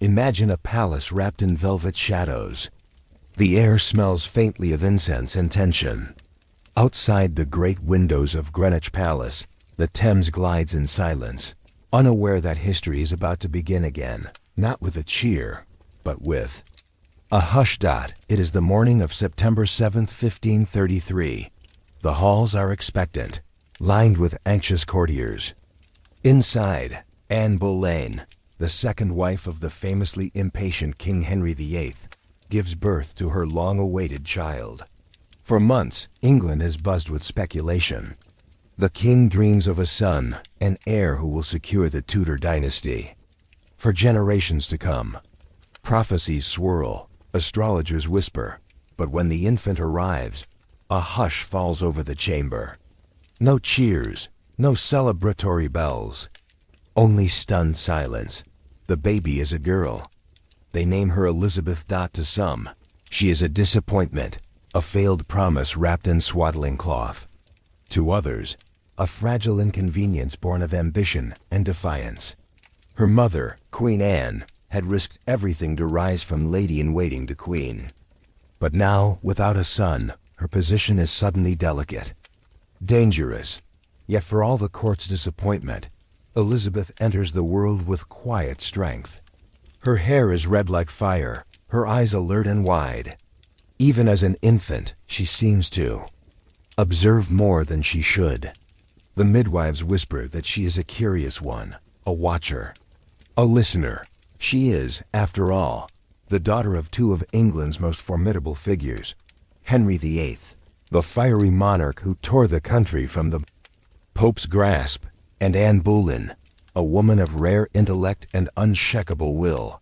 Imagine a palace wrapped in velvet shadows. The air smells faintly of incense and tension. Outside the great windows of Greenwich Palace, the Thames glides in silence, unaware that history is about to begin again, not with a cheer, but with a hush. It is the morning of September 7th, 1533. The halls are expectant, lined with anxious courtiers. Inside, Anne Boleyn, the second wife of the famously impatient King Henry VIII, gives birth to her long-awaited child. For months, England has buzzed with speculation. The king dreams of a son, an heir who will secure the Tudor dynasty. For generations to come, prophecies swirl, astrologers whisper, but when the infant arrives, a hush falls over the chamber. No cheers, no celebratory bells, only stunned silence. The baby is a girl. They name her Elizabeth. To some, she is a disappointment, a failed promise wrapped in swaddling cloth. To others, a fragile inconvenience born of ambition and defiance. Her mother, Queen Anne, had risked everything to rise from lady-in-waiting to queen. But now, without a son, her position is suddenly delicate, dangerous. Yet for all the court's disappointment, Elizabeth enters the world with quiet strength. Her hair is red like fire, her eyes alert and wide. Even as an infant, she seems to observe more than she should. The midwives whisper that she is a curious one, a watcher, a listener. She is, after all, the daughter of two of England's most formidable figures, Henry VIII, the fiery monarch who tore the country from the Pope's grasp, and Anne Boleyn, a woman of rare intellect and unshakable will.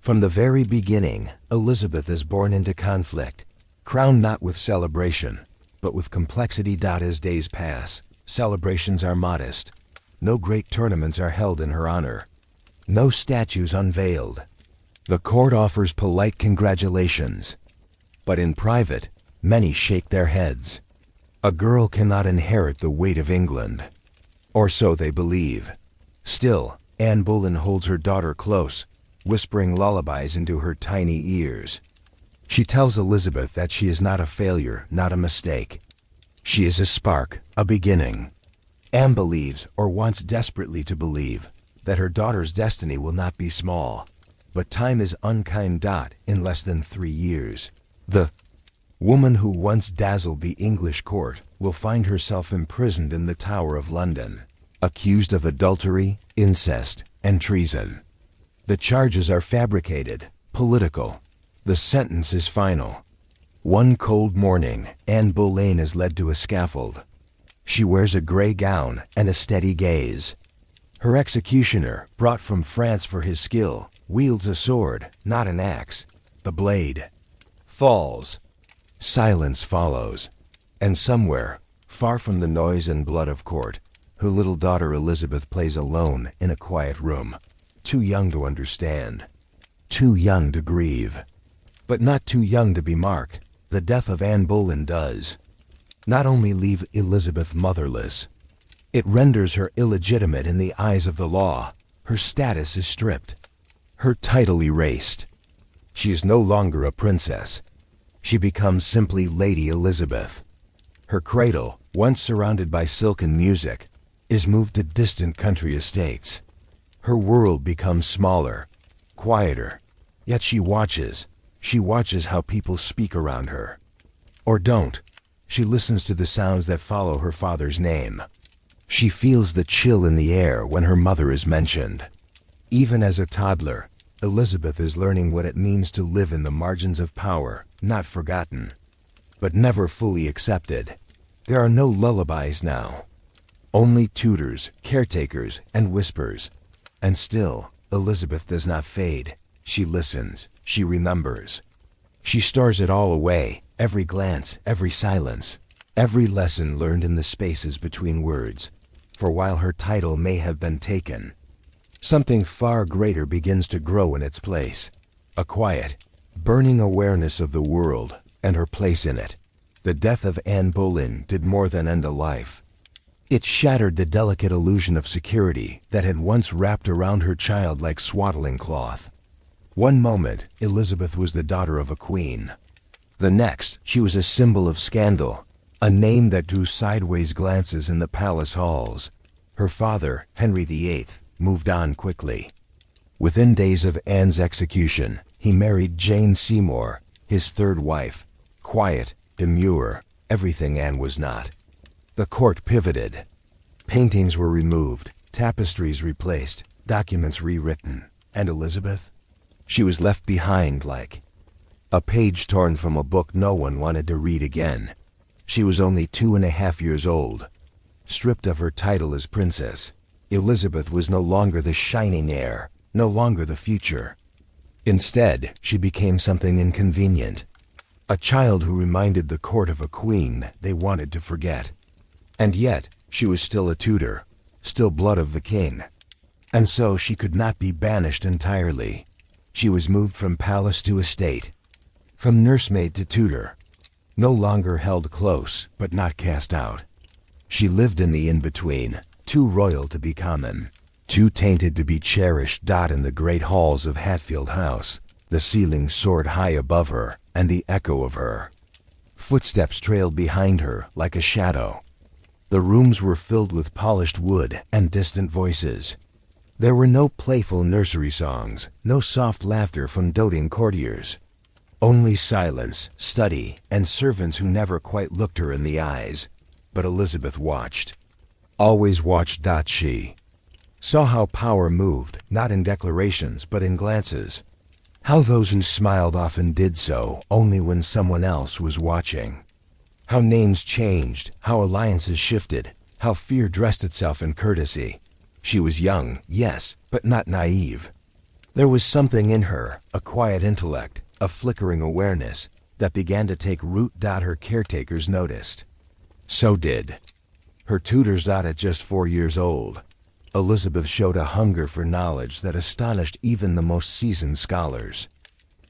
From the very beginning, Elizabeth is born into conflict, crowned not with celebration, but with complexity. As days pass, celebrations are modest. No great tournaments are held in her honor. No statues unveiled. The court offers polite congratulations. But in private, many shake their heads. A girl cannot inherit the weight of England. Or so they believe. Still, Anne Boleyn holds her daughter close, whispering lullabies into her tiny ears. She tells Elizabeth that she is not a failure, not a mistake. She is a spark, a beginning. Anne believes, or wants desperately to believe, that her daughter's destiny will not be small. But time is unkind. In less than 3 years, the woman who once dazzled the English court will find herself imprisoned in the Tower of London, accused of adultery, incest, and treason. The charges are fabricated, political. The sentence is final. One cold morning, Anne Boleyn is led to a scaffold. She wears a gray gown and a steady gaze. Her executioner, brought from France for his skill, wields a sword, not an axe. The blade falls. Silence follows. And somewhere, far from the noise and blood of court, her little daughter Elizabeth plays alone in a quiet room, too young to understand, too young to grieve, but not too young to be marked. The death of Anne Boleyn does not only leave Elizabeth motherless, it renders her illegitimate in the eyes of the law. Her status is stripped, her title erased. She is no longer a princess. She becomes simply Lady Elizabeth. Her cradle, once surrounded by silken music, is moved to distant country estates. Her world becomes smaller, quieter, yet she watches how people speak around her. Or don't. She listens to the sounds that follow her father's name. She feels the chill in the air when her mother is mentioned. Even as a toddler, Elizabeth is learning what it means to live in the margins of power, not forgotten, but never fully accepted. There are no lullabies now. Only tutors, caretakers, and whispers. And still, Elizabeth does not fade. She listens. She remembers. She stores it all away, every glance, every silence, every lesson learned in the spaces between words. For while her title may have been taken, something far greater begins to grow in its place. A quiet, burning awareness of the world and her place in it. The death of Anne Boleyn did more than end a life. It shattered the delicate illusion of security that had once wrapped around her child like swaddling cloth. One moment, Elizabeth was the daughter of a queen. The next, she was a symbol of scandal, a name that drew sideways glances in the palace halls. Her father, Henry VIII, moved on quickly. Within days of Anne's execution, he married Jane Seymour, his third wife. Quiet, demure, everything Anne was not. The court pivoted. Paintings were removed, tapestries replaced, documents rewritten. And Elizabeth? She was left behind like a page torn from a book no one wanted to read again. She was only 2.5 years old. Stripped of her title as princess, Elizabeth was no longer the shining heir, no longer the future. Instead, she became something inconvenient. A child who reminded the court of a queen they wanted to forget. And yet, she was still a Tudor, still blood of the king. And so she could not be banished entirely. She was moved from palace to estate, from nursemaid to tutor. No longer held close, but not cast out. She lived in the in-between, too royal to be common, too tainted to be cherished. In the great halls of Hatfield House, the ceiling soared high above her, and the echo of her footsteps trailed behind her like a shadow. The rooms were filled with polished wood and distant voices. There were no playful nursery songs, no soft laughter from doting courtiers. Only silence, study, and servants who never quite looked her in the eyes. But Elizabeth watched. Always watched. She saw how power moved, not in declarations, but in glances. How those who smiled often did so only when someone else was watching. How names changed, how alliances shifted, how fear dressed itself in courtesy. She was young, yes, but not naive. There was something in her, a quiet intellect, a flickering awareness, that began to take root. Her caretakers noticed. So did her tutors. At just 4 years old, Elizabeth showed a hunger for knowledge that astonished even the most seasoned scholars.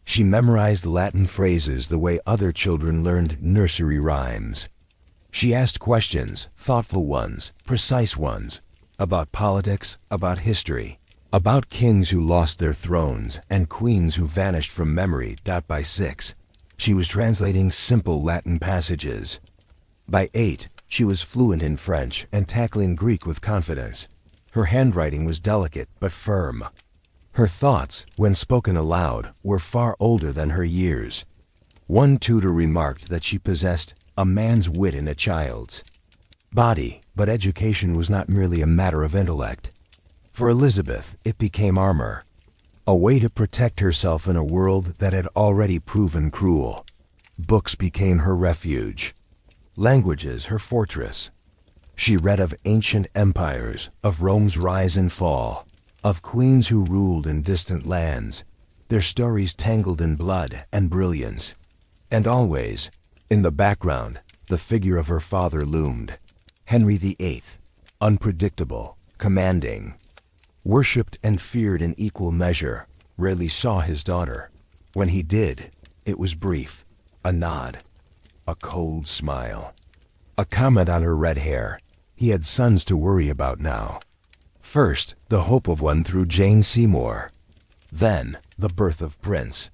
She memorized Latin phrases the way other children learned nursery rhymes. She asked questions, thoughtful ones, precise ones, about politics, about history, about kings who lost their thrones and queens who vanished from memory. By 6, she was translating simple Latin passages. By 8, she was fluent in French and tackling Greek with confidence. Her handwriting was delicate but firm. Her thoughts, when spoken aloud, were far older than her years. One tutor remarked that she possessed a man's wit in a child's body, but education was not merely a matter of intellect. For Elizabeth, it became armor, a way to protect herself in a world that had already proven cruel. Books became her refuge, languages her fortress. She read of ancient empires, of Rome's rise and fall, of queens who ruled in distant lands, their stories tangled in blood and brilliance. And always, in the background, the figure of her father loomed. Henry VIII, unpredictable, commanding, worshipped and feared in equal measure, rarely saw his daughter. When he did, it was brief, a nod, a cold smile, a comment on her red hair. He had sons to worry about now. First, the hope of one through Jane Seymour. Then, the birth of Prince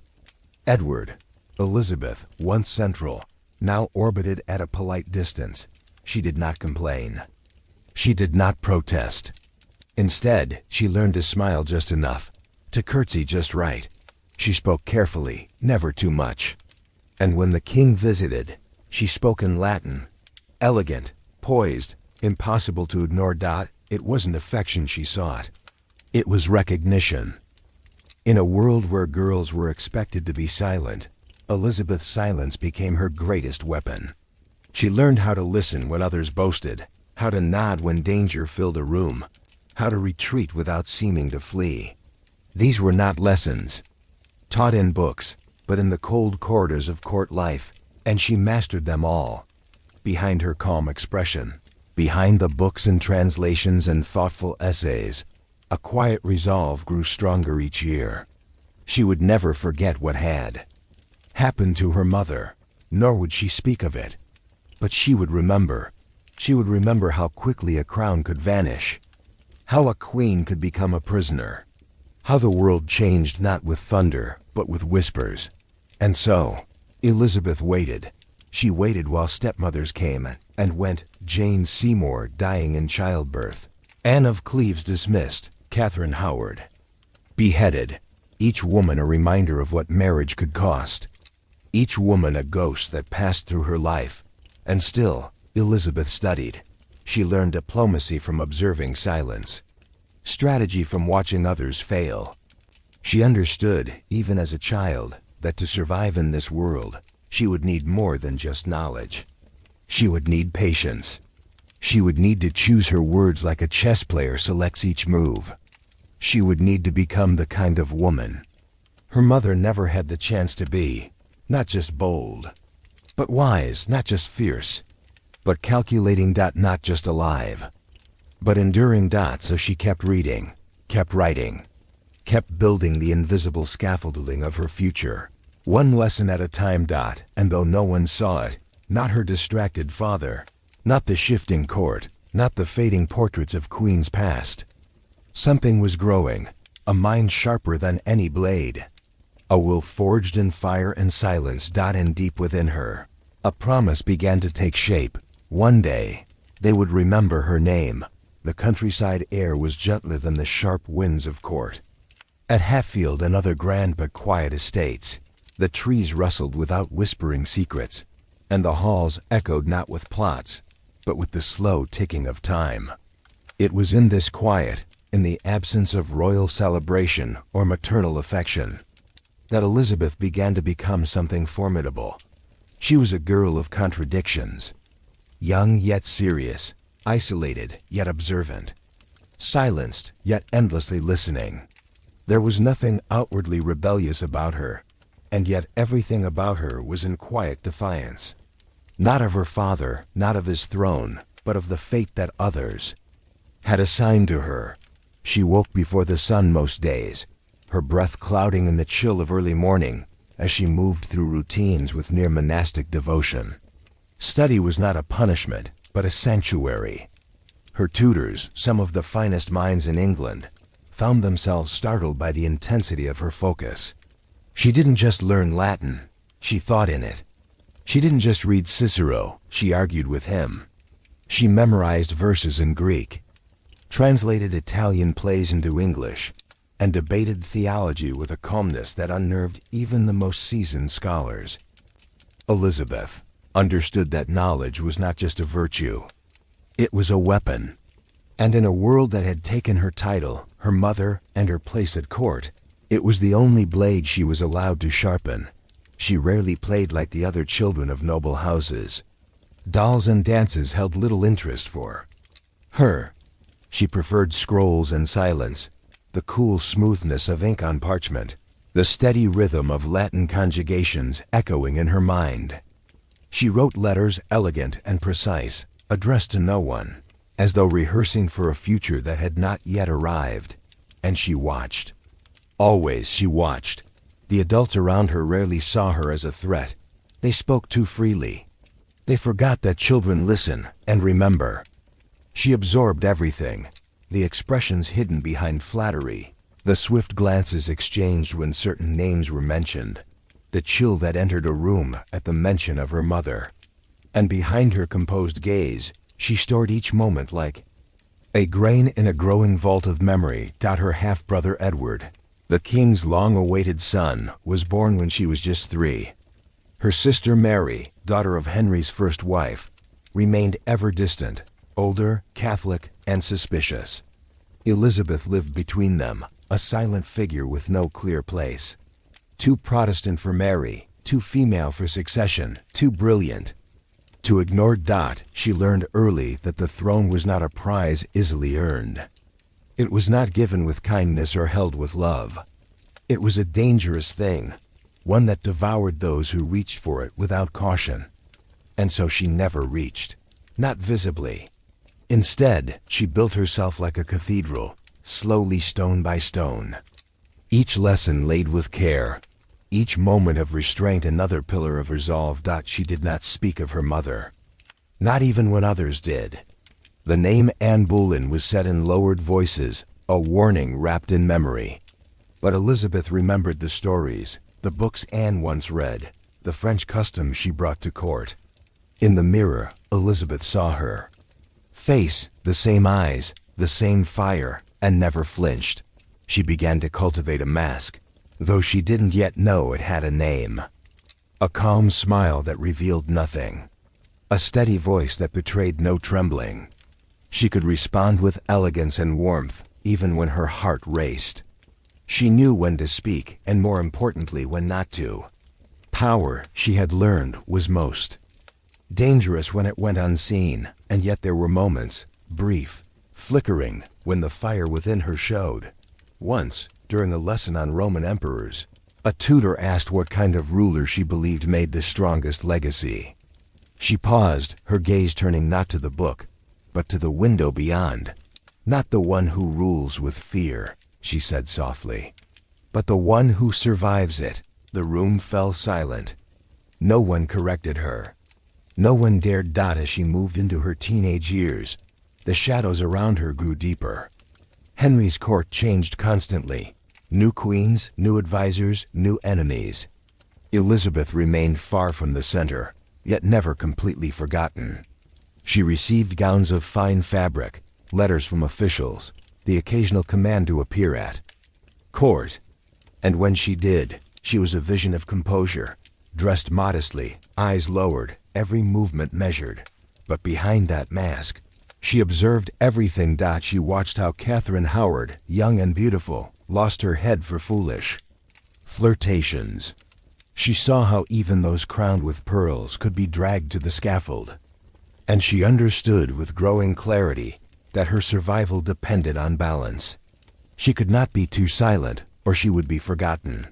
Edward. Elizabeth, once central, now orbited at a polite distance. She did not complain. She did not protest. Instead, she learned to smile just enough, to curtsy just right. She spoke carefully, never too much. And when the king visited, she spoke in Latin. Elegant, poised, impossible to ignore. It wasn't affection she sought. It was recognition. In a world where girls were expected to be silent, Elizabeth's silence became her greatest weapon. She learned how to listen when others boasted, how to nod when danger filled a room, how to retreat without seeming to flee. These were not lessons taught in books, but in the cold corridors of court life, and she mastered them all. Behind her calm expression, behind the books and translations and thoughtful essays, a quiet resolve grew stronger each year. She would never forget what had happened to her mother, nor would she speak of it. But she would remember. She would remember how quickly a crown could vanish, how a queen could become a prisoner, How the world changed not with thunder, but with whispers. And so, Elizabeth waited. She waited while stepmothers came and went, Jane Seymour dying in childbirth, Anne of Cleves dismissed, Catherine Howard beheaded, each woman a reminder of what marriage could cost, each woman a ghost that passed through her life. And still, Elizabeth studied. She learned diplomacy from observing silence, strategy from watching others fail. She understood, even as a child, that to survive in this world, she would need more than just knowledge. She would need patience. She would need to choose her words like a chess player selects each move. She would need to become the kind of woman her mother never had the chance to be, not just bold, but wise, not just fierce, but calculating, not just alive, but enduring. So she kept reading, kept writing, kept building the invisible scaffolding of her future, one lesson at a time. And though no one saw it, not her distracted father, not the shifting court, not the fading portraits of queens past, something was growing, a mind sharper than any blade, a will forged in fire and silence. And deep within her, a promise began to take shape. One day, they would remember her name. The countryside air was gentler than the sharp winds of court. At Hatfield and other grand but quiet estates, the trees rustled without whispering secrets, and the halls echoed not with plots, but with the slow ticking of time. It was in this quiet, in the absence of royal celebration or maternal affection, that Elizabeth began to become something formidable. She was a girl of contradictions, young yet serious, isolated yet observant, silenced yet endlessly listening. There was nothing outwardly rebellious about her, and yet everything about her was in quiet defiance. Not of her father, not of his throne, but of the fate that others had assigned to her. She woke before the sun most days, her breath clouding in the chill of early morning as she moved through routines with near monastic devotion. Study was not a punishment, but a sanctuary. Her tutors, some of the finest minds in England, found themselves startled by the intensity of her focus. She didn't just learn Latin, she thought in it. She didn't just read Cicero, she argued with him. She memorized verses in Greek, translated Italian plays into English, and debated theology with a calmness that unnerved even the most seasoned scholars. Elizabeth understood that knowledge was not just a virtue, it was a weapon. And in a world that had taken her title, her mother, and her place at court, it was the only blade she was allowed to sharpen. She rarely played like the other children of noble houses. Dolls and dances held little interest for her. She preferred scrolls and silence, the cool smoothness of ink on parchment, the steady rhythm of Latin conjugations echoing in her mind. She wrote letters elegant and precise, addressed to no one, as though rehearsing for a future that had not yet arrived. And she watched. Always she watched. The adults around her rarely saw her as a threat. They spoke too freely. They forgot that children listen and remember. She absorbed everything, the expressions hidden behind flattery, the swift glances exchanged when certain names were mentioned, the chill that entered a room at the mention of her mother. And behind her composed gaze, she stored each moment like a grain in a growing vault of memory. Her half-brother Edward, the king's long-awaited son, was born when she was just 3. Her sister Mary, daughter of Henry's first wife, remained ever distant, older, Catholic, and suspicious. Elizabeth lived between them, a silent figure with no clear place. Too Protestant for Mary, too female for succession, too brilliant to ignore. She learned early that the throne was not a prize easily earned. It was not given with kindness or held with love. It was a dangerous thing, one that devoured those who reached for it without caution. And so she never reached, not visibly. Instead, she built herself like a cathedral, slowly stone by stone. Each lesson laid with care, each moment of restraint another pillar of resolve. She did not speak of her mother, not even when others did. The name Anne Boleyn was said in lowered voices, a warning wrapped in memory. But Elizabeth remembered the stories, the books Anne once read, the French customs she brought to court. In the mirror, Elizabeth saw her face, the same eyes, the same fire, and never flinched. She began to cultivate a mask, though she didn't yet know it had a name. A calm smile that revealed nothing. A steady voice that betrayed no trembling. She could respond with elegance and warmth, even when her heart raced. She knew when to speak, and more importantly, when not to. Power, she had learned, was most dangerous when it went unseen, and yet there were moments, brief, flickering, when the fire within her showed. Once, during a lesson on Roman emperors, a tutor asked what kind of ruler she believed made the strongest legacy. She paused, her gaze turning not to the book, but to the window beyond. "Not the one who rules with fear," she said softly, "but the one who survives it." The room fell silent. No one corrected her. No one dared doubt as she moved into her teenage years. The shadows around her grew deeper. Henry's court changed constantly. New queens, new advisors, new enemies. Elizabeth remained far from the center, yet never completely forgotten. She received gowns of fine fabric, letters from officials, the occasional command to appear at court. And when she did, she was a vision of composure, dressed modestly, eyes lowered, every movement measured. But behind that mask, she observed everything. She watched how Catherine Howard, young and beautiful, lost her head for foolish flirtations. She saw how even those crowned with pearls could be dragged to the scaffold. And she understood with growing clarity that her survival depended on balance. She could not be too silent, or she would be forgotten.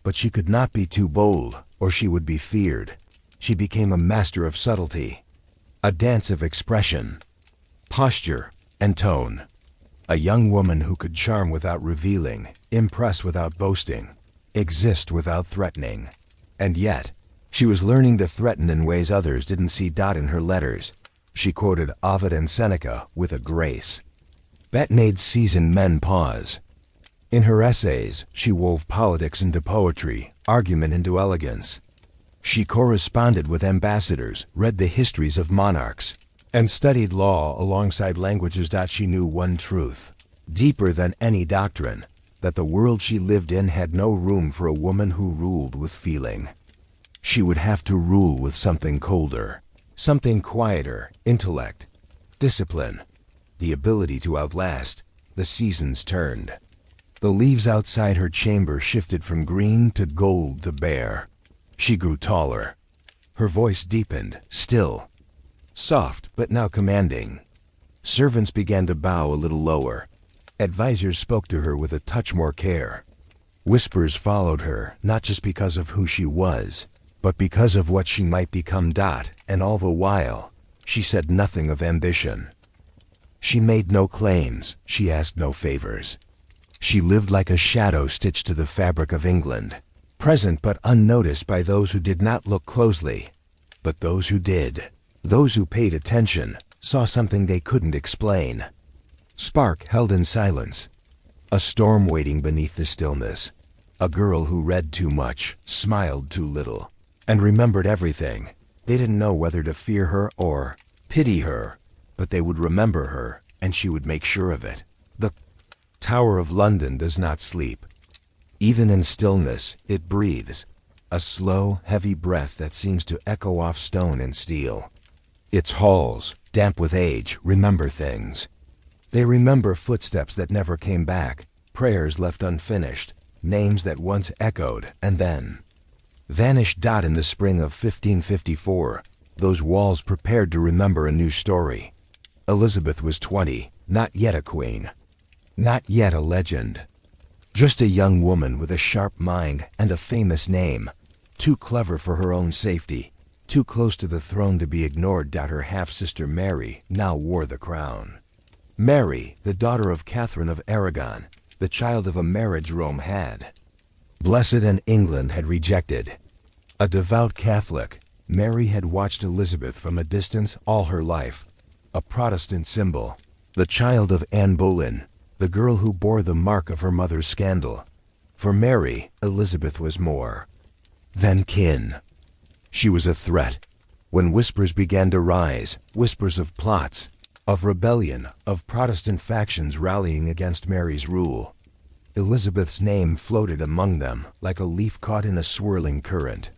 But she could not be too bold, or she would be feared. She became a master of subtlety, a dance of expression, posture, and tone. A young woman who could charm without revealing, impress without boasting, exist without threatening. And yet, she was learning to threaten in ways others didn't see. In her letters, she quoted Ovid and Seneca with a grace that made seasoned men pause. In her essays, she wove politics into poetry, argument into elegance. She corresponded with ambassadors, read the histories of monarchs, and studied law alongside languages. She knew one truth, deeper than any doctrine, that the world she lived in had no room for a woman who ruled with feeling. She would have to rule with something colder, something quieter, intellect, discipline, the ability to outlast. The seasons turned. The leaves outside her chamber shifted from green to gold to bare. She grew taller. Her voice deepened, still, soft but now commanding. Servants began to bow a little lower. Advisors spoke to her with a touch more care. Whispers followed her, not just because of who she was, but because of what she might become. And all the while, she said nothing of ambition. She made no claims, she asked no favors. She lived like a shadow stitched to the fabric of England, present but unnoticed by those who did not look closely. But those who did, those who paid attention, saw something they couldn't explain. Spark held in silence, a storm waiting beneath the stillness. A girl who read too much, smiled too little, and remembered everything. They didn't know whether to fear her or pity her, but they would remember her, and she would make sure of it. The Tower of London does not sleep. Even in stillness, it breathes, a slow, heavy breath that seems to echo off stone and steel. Its halls, damp with age, remember things. They remember footsteps that never came back, prayers left unfinished, names that once echoed and then vanished. In the spring of 1554, those walls prepared to remember a new story. Elizabeth was 20, not yet a queen, not yet a legend. Just a young woman with a sharp mind and a famous name, too clever for her own safety, too close to the throne to be ignored. Her half-sister Mary now wore the crown. Mary, the daughter of Catherine of Aragon, the child of a marriage Rome had blessed and England had rejected. A devout Catholic, Mary had watched Elizabeth from a distance all her life, a Protestant symbol, the child of Anne Boleyn, the girl who bore the mark of her mother's scandal. For Mary, Elizabeth was more than kin. She was a threat. When whispers began to rise, whispers of plots, of rebellion, of Protestant factions rallying against Mary's rule, Elizabeth's name floated among them like a leaf caught in a swirling current.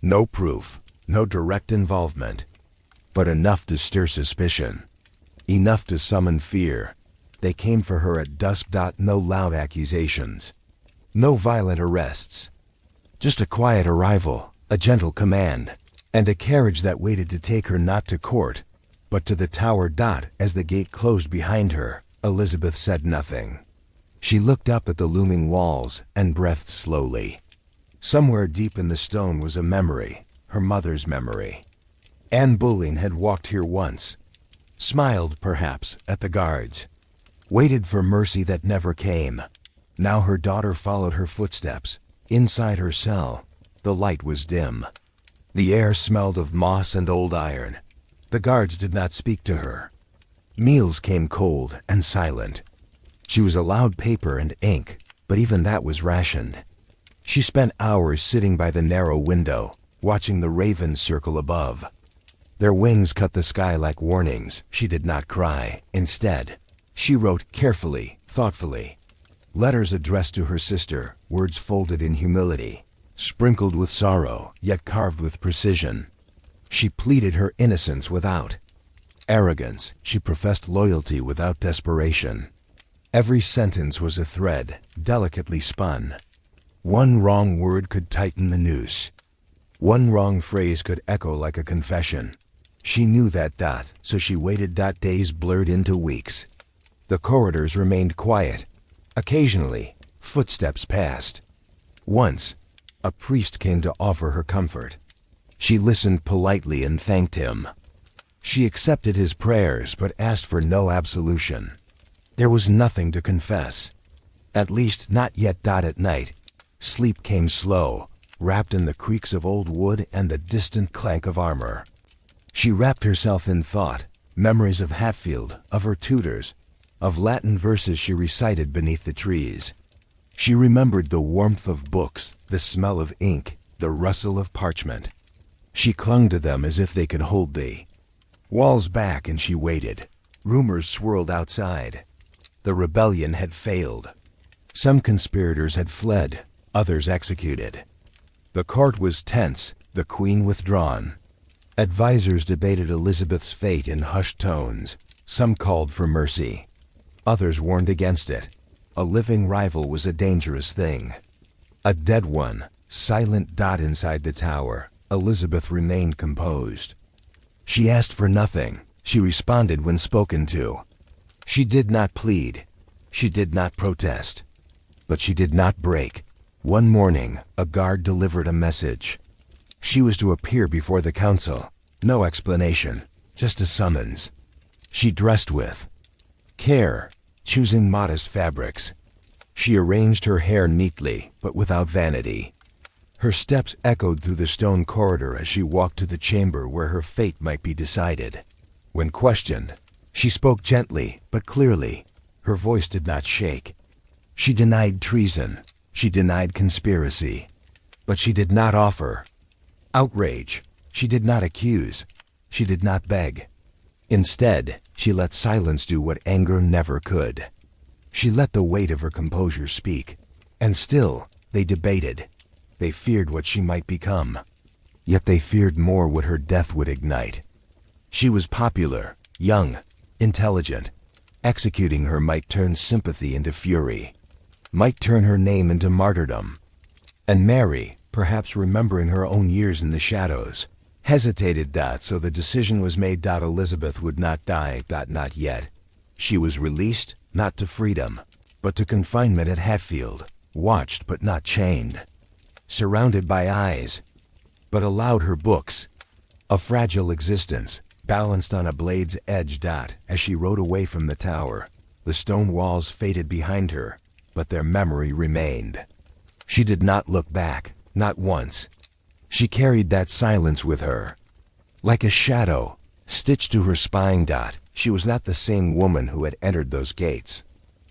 No proof, no direct involvement, but enough to stir suspicion, enough to summon fear. They came for her at dusk. No loud accusations, no violent arrests, just a quiet arrival, a gentle command, and a carriage that waited to take her not to court, but to the tower. As the gate closed behind her, Elizabeth said nothing. She looked up at the looming walls and breathed slowly. Somewhere deep in the stone was a memory, her mother's memory. Anne Boleyn had walked here once, smiled perhaps at the guards, waited for mercy that never came. Now her daughter followed her footsteps. Inside her cell, the light was dim. The air smelled of moss and old iron. The guards did not speak to her. Meals came cold and silent. She was allowed paper and ink, but even that was rationed. She spent hours sitting by the narrow window, watching the ravens circle above. Their wings cut the sky like warnings. She did not cry. Instead, she wrote carefully, thoughtfully. Letters addressed to her sister, words folded in humility, sprinkled with sorrow, yet carved with precision. She pleaded her innocence without arrogance. She professed loyalty without desperation. Every sentence was a thread, delicately spun. One wrong word could tighten the noose. One wrong phrase could echo like a confession. She knew that. So she waited. Days blurred into weeks. The corridors remained quiet. Occasionally, footsteps passed. Once, a priest came to offer her comfort. She listened politely and thanked him. She accepted his prayers but asked for no absolution. There was nothing to confess. At least not yet. At night, sleep came slow, wrapped in the creaks of old wood and the distant clank of armor. She wrapped herself in thought, memories of Hatfield, of her tutors, of Latin verses she recited beneath the trees. She remembered the warmth of books, the smell of ink, the rustle of parchment. She clung to them as if they could hold thee. Walls back, and she waited. Rumors swirled outside. The rebellion had failed. Some conspirators had fled, others executed. The court was tense, the queen withdrawn. Advisors debated Elizabeth's fate in hushed tones. Some called for mercy. Others warned against it. A living rival was a dangerous thing. A dead one, silent. Inside the tower, Elizabeth remained composed. She asked for nothing. She responded when spoken to. She did not plead. She did not protest. But she did not break. One morning, a guard delivered a message. She was to appear before the council. No explanation, just a summons. She dressed with care, choosing modest fabrics. She arranged her hair neatly, but without vanity. Her steps echoed through the stone corridor as she walked to the chamber where her fate might be decided. When questioned, she spoke gently but clearly. Her voice did not shake. She denied treason. She denied conspiracy. But she did not offer outrage. She did not accuse. She did not beg. Instead, she let silence do what anger never could. She let the weight of her composure speak. And still, they debated. They feared what she might become. Yet they feared more what her death would ignite. She was popular, young, intelligent. Executing her might turn sympathy into fury, might turn her name into martyrdom. And Mary, perhaps remembering her own years in the shadows, hesitated. So the decision was made. Elizabeth would not die. Not yet. She was released, not to freedom, but to confinement at Hatfield, watched but not chained, surrounded by eyes, but allowed her books, a fragile existence, balanced on a blade's edge. As she rode away from the tower, the stone walls faded behind her, but their memory remained. She did not look back, not once. She carried that silence with her, like a shadow, stitched to her spine. She was not the same woman who had entered those gates.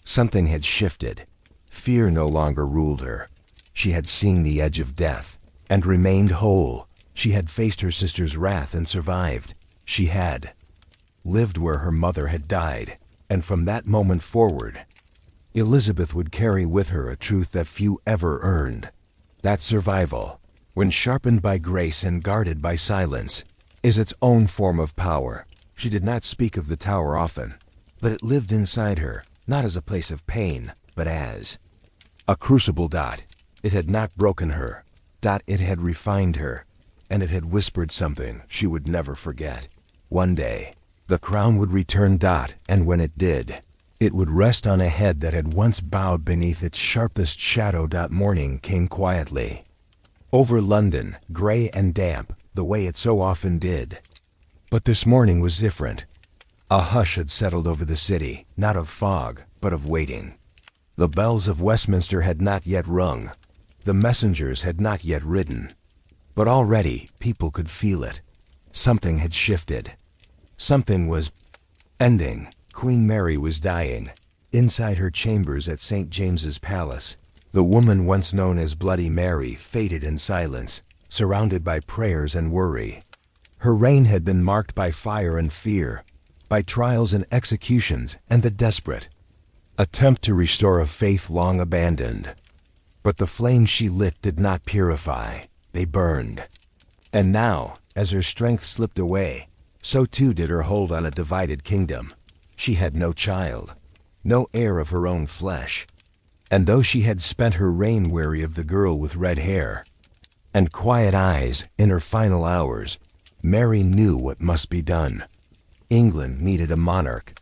Something had shifted. Fear no longer ruled her. She had seen the edge of death and remained whole. She had faced her sister's wrath and survived. She had lived where her mother had died, and from that moment forward, Elizabeth would carry with her a truth that few ever earned. That survival, when sharpened by grace and guarded by silence, is its own form of power. She did not speak of the tower often, but it lived inside her, not as a place of pain, but as a crucible. It had not broken her. It had refined her, and it had whispered something she would never forget. One day, the crown would return. And when it did, it would rest on a head that had once bowed beneath its sharpest shadow. Morning came quietly over London, gray and damp, the way it so often did. But this morning was different. A hush had settled over the city, not of fog, but of waiting. The bells of Westminster had not yet rung. The messengers had not yet ridden. But already people could feel it. Something had shifted. Something was ending. Queen Mary was dying. Inside her chambers at St. James's Palace, the woman once known as Bloody Mary faded in silence, surrounded by prayers and worry. Her reign had been marked by fire and fear, by trials and executions and the desperate attempt to restore a faith long abandoned. But the flames she lit did not purify. They burned. And now, as her strength slipped away, so too did her hold on a divided kingdom. She had no child, no heir of her own flesh. And though she had spent her reign weary of the girl with red hair and quiet eyes in her final hours, Mary knew what must be done. England needed a monarch,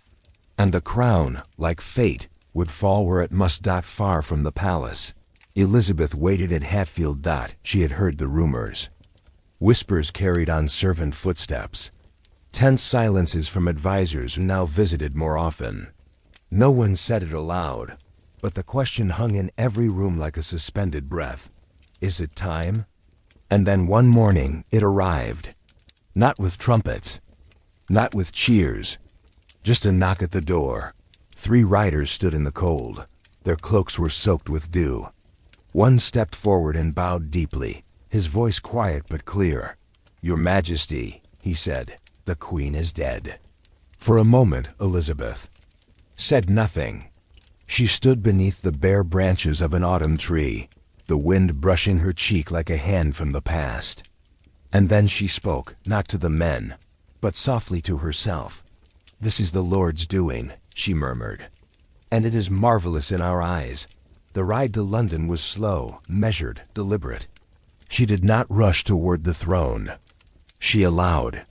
and the crown, like fate, would fall where it must. Far from the palace, Elizabeth waited at Hatfield. She had heard the rumors. Whispers carried on servant footsteps. Tense silences from advisors who now visited more often. No one said it aloud, but the question hung in every room like a suspended breath. Is it time? And then one morning it arrived. Not with trumpets, not with cheers, just a knock at the door. 3 riders stood in the cold. Their cloaks were soaked with dew. One stepped forward and bowed deeply, his voice quiet but clear. "Your Majesty," he said, "the Queen is dead." For a moment Elizabeth said nothing. She stood beneath the bare branches of an autumn tree, the wind brushing her cheek like a hand from the past. And then she spoke, not to the men, but softly to herself. "This is the Lord's doing," she murmured, "and it is marvelous in our eyes." The ride to London was slow, measured, deliberate. She did not rush toward the throne. She allowed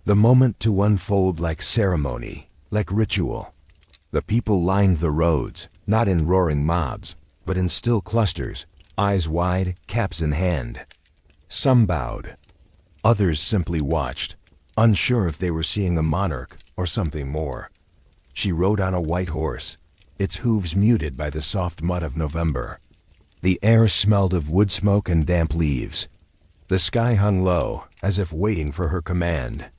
the moment to unfold like ceremony, like ritual. The people lined the roads, not in roaring mobs, but in still clusters, eyes wide, caps in hand. Some bowed. Others simply watched, unsure if they were seeing a monarch or something more. She rode on a white horse, its hooves muted by the soft mud of November. The air smelled of wood smoke and damp leaves. The sky hung low, as if waiting for her command.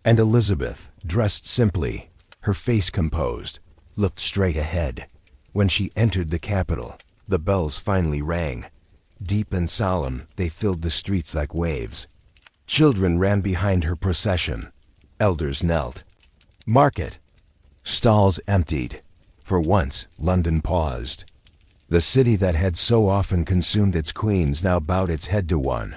And Elizabeth, dressed simply, her face composed, looked straight ahead. When she entered the capital, the bells finally rang. Deep and solemn, they filled the streets like waves. Children ran behind her procession. Elders knelt. Market stalls emptied. For once, London paused. The city that had so often consumed its queens now bowed its head to one.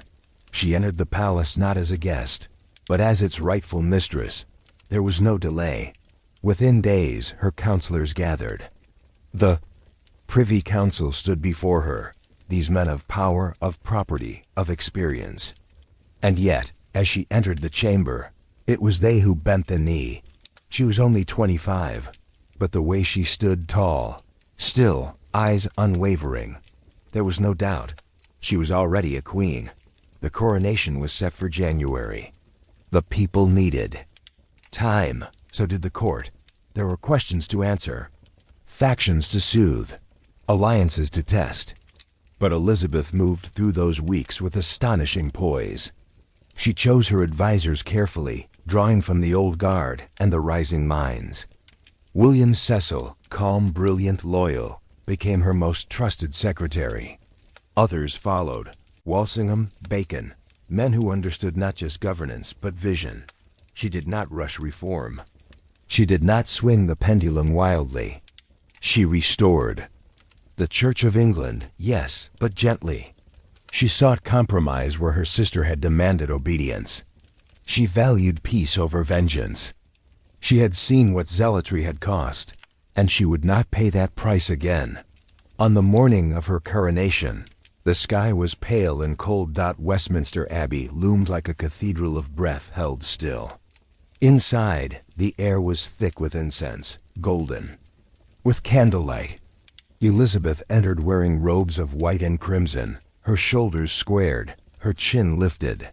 She entered the palace not as a guest, but as its rightful mistress. There was no delay. Within days, her counselors gathered. The Privy Council stood before her, these men of power, of property, of experience. And yet, as she entered the chamber, it was they who bent the knee. She was only 25, but the way she stood tall, still, eyes unwavering, there was no doubt. She was already a queen. The coronation was set for January. The people needed time. So did the court. There were questions to answer, factions to soothe, alliances to test. But Elizabeth moved through those weeks with astonishing poise. She chose her advisors carefully, drawing from the old guard and the rising minds. William Cecil, calm, brilliant, loyal. became her most trusted secretary. Others followed: Walsingham, Bacon, men who understood not just governance but vision. She did not rush reform. She did not swing the pendulum wildly. She restored. The Church of England, yes, but gently. She sought compromise where her sister had demanded obedience. She valued peace over vengeance. She had seen what zealotry had cost, and she would not pay that price again. On the morning of her coronation, the sky was pale and cold. Westminster Abbey loomed like a cathedral of breath held still. Inside, the air was thick with incense, golden, with candlelight. Elizabeth entered wearing robes of white and crimson, her shoulders squared, her chin lifted.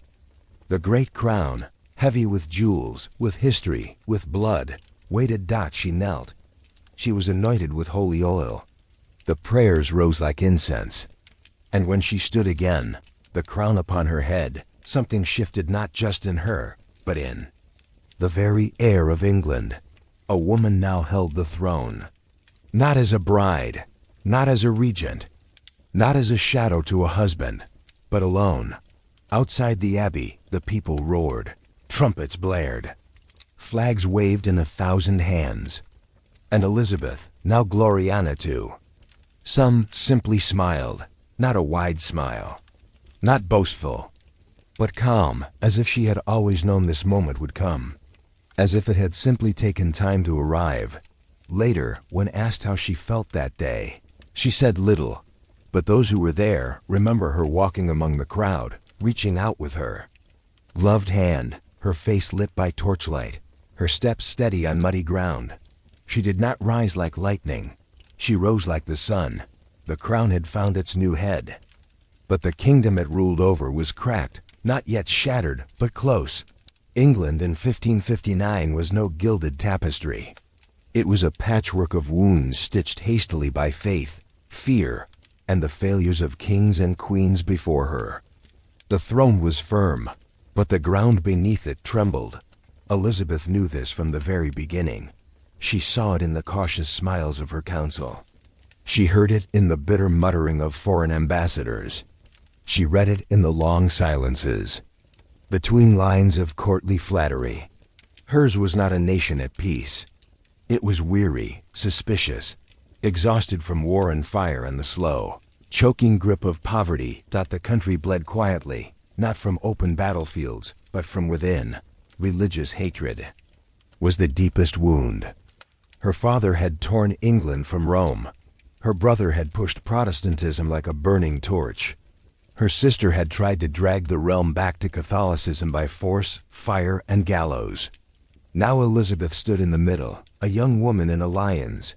The great crown, heavy with jewels, with history, with blood, weighted. She knelt. She was anointed with holy oil. The prayers rose like incense. And when she stood again, the crown upon her head, something shifted not just in her, but in the very air of England. A woman now held the throne. Not as a bride, not as a regent, not as a shadow to a husband, but alone. Outside the abbey, the people roared. Trumpets blared. Flags waved in 1,000 hands. And Elizabeth, now Gloriana too. Some simply smiled, not a wide smile, not boastful, but calm, as if she had always known this moment would come, as if it had simply taken time to arrive. Later, when asked how she felt that day, she said little, but those who were there remember her walking among the crowd, reaching out with her gloved hand, her face lit by torchlight, her steps steady on muddy ground. She did not rise like lightning. She rose like the sun. The crown had found its new head. But the kingdom it ruled over was cracked, not yet shattered, but close. England in 1559 was no gilded tapestry. It was a patchwork of wounds stitched hastily by faith, fear, and the failures of kings and queens before her. The throne was firm, but the ground beneath it trembled. Elizabeth knew this from the very beginning. She saw it in the cautious smiles of her council. She heard it in the bitter muttering of foreign ambassadors. She read it in the long silences, between lines of courtly flattery. Hers was not a nation at peace. It was weary, suspicious, exhausted from war and fire and the slow, choking grip of poverty. The country bled quietly, not from open battlefields, but from within. Religious hatred was the deepest wound. Her father had torn England from Rome. Her brother had pushed Protestantism like a burning torch. Her sister had tried to drag the realm back to Catholicism by force, fire, and gallows. Now Elizabeth stood in the middle, a young woman in a lion's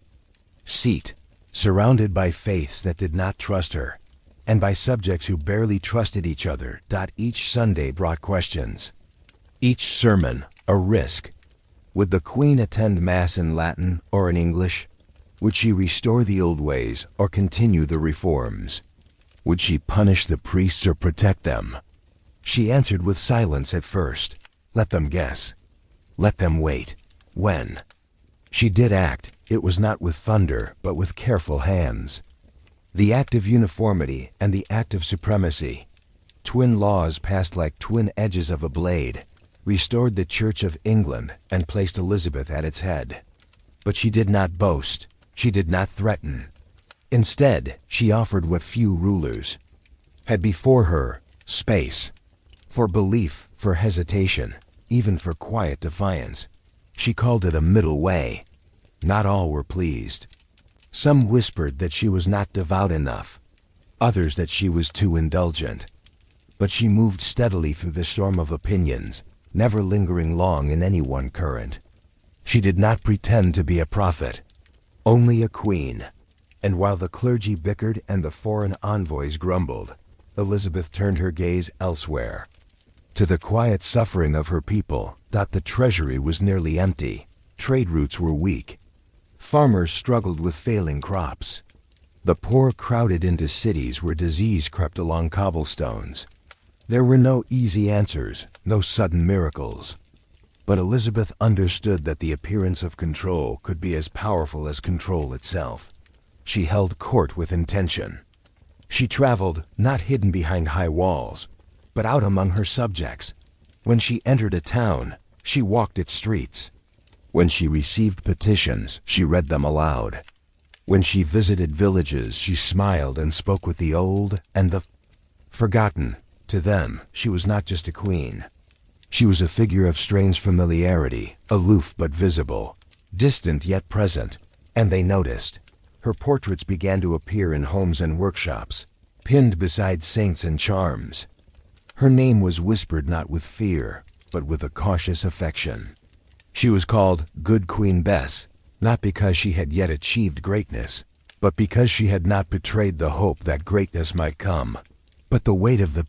seat, surrounded by faiths that did not trust her, and by subjects who barely trusted each other. Each Sunday brought questions. Each sermon, a risk. Would the Queen attend Mass in Latin or in English? Would she restore the old ways or continue the reforms? Would she punish the priests or protect them? She answered with silence at first. Let them guess. Let them wait. When she did act, it was not with thunder, but with careful hands. The act of uniformity and the act of supremacy, twin laws passed like twin edges of a blade, restored the Church of England and placed Elizabeth at its head. But she did not boast. She did not threaten. Instead, she offered what few rulers had before her: space. For belief, for hesitation, even for quiet defiance. She called it a middle way. Not all were pleased. Some whispered that she was not devout enough, others that she was too indulgent. But she moved steadily through the storm of opinions, never lingering long in any one current. She did not pretend to be a prophet, only a queen. And while the clergy bickered and the foreign envoys grumbled, Elizabeth turned her gaze elsewhere, to the quiet suffering of her people. The treasury was nearly empty. Trade routes were weak. Farmers struggled with failing crops. The poor crowded into cities where disease crept along cobblestones. There were no easy answers, no sudden miracles. But Elizabeth understood that the appearance of control could be as powerful as control itself. she held court with intention. She traveled, not hidden behind high walls, but out among her subjects. When she entered a town, she walked its streets. When she received petitions, she read them aloud. When she visited villages, she smiled and spoke with the old and the forgotten. To them, she was not just a queen. She was a figure of strange familiarity, aloof but visible, distant yet present, and they noticed. Her portraits began to appear in homes and workshops, pinned beside saints and charms. Her name was whispered not with fear, but with a cautious affection. She was called Good Queen Bess, not because she had yet achieved greatness, but because she had not betrayed the hope that greatness might come. But the weight of the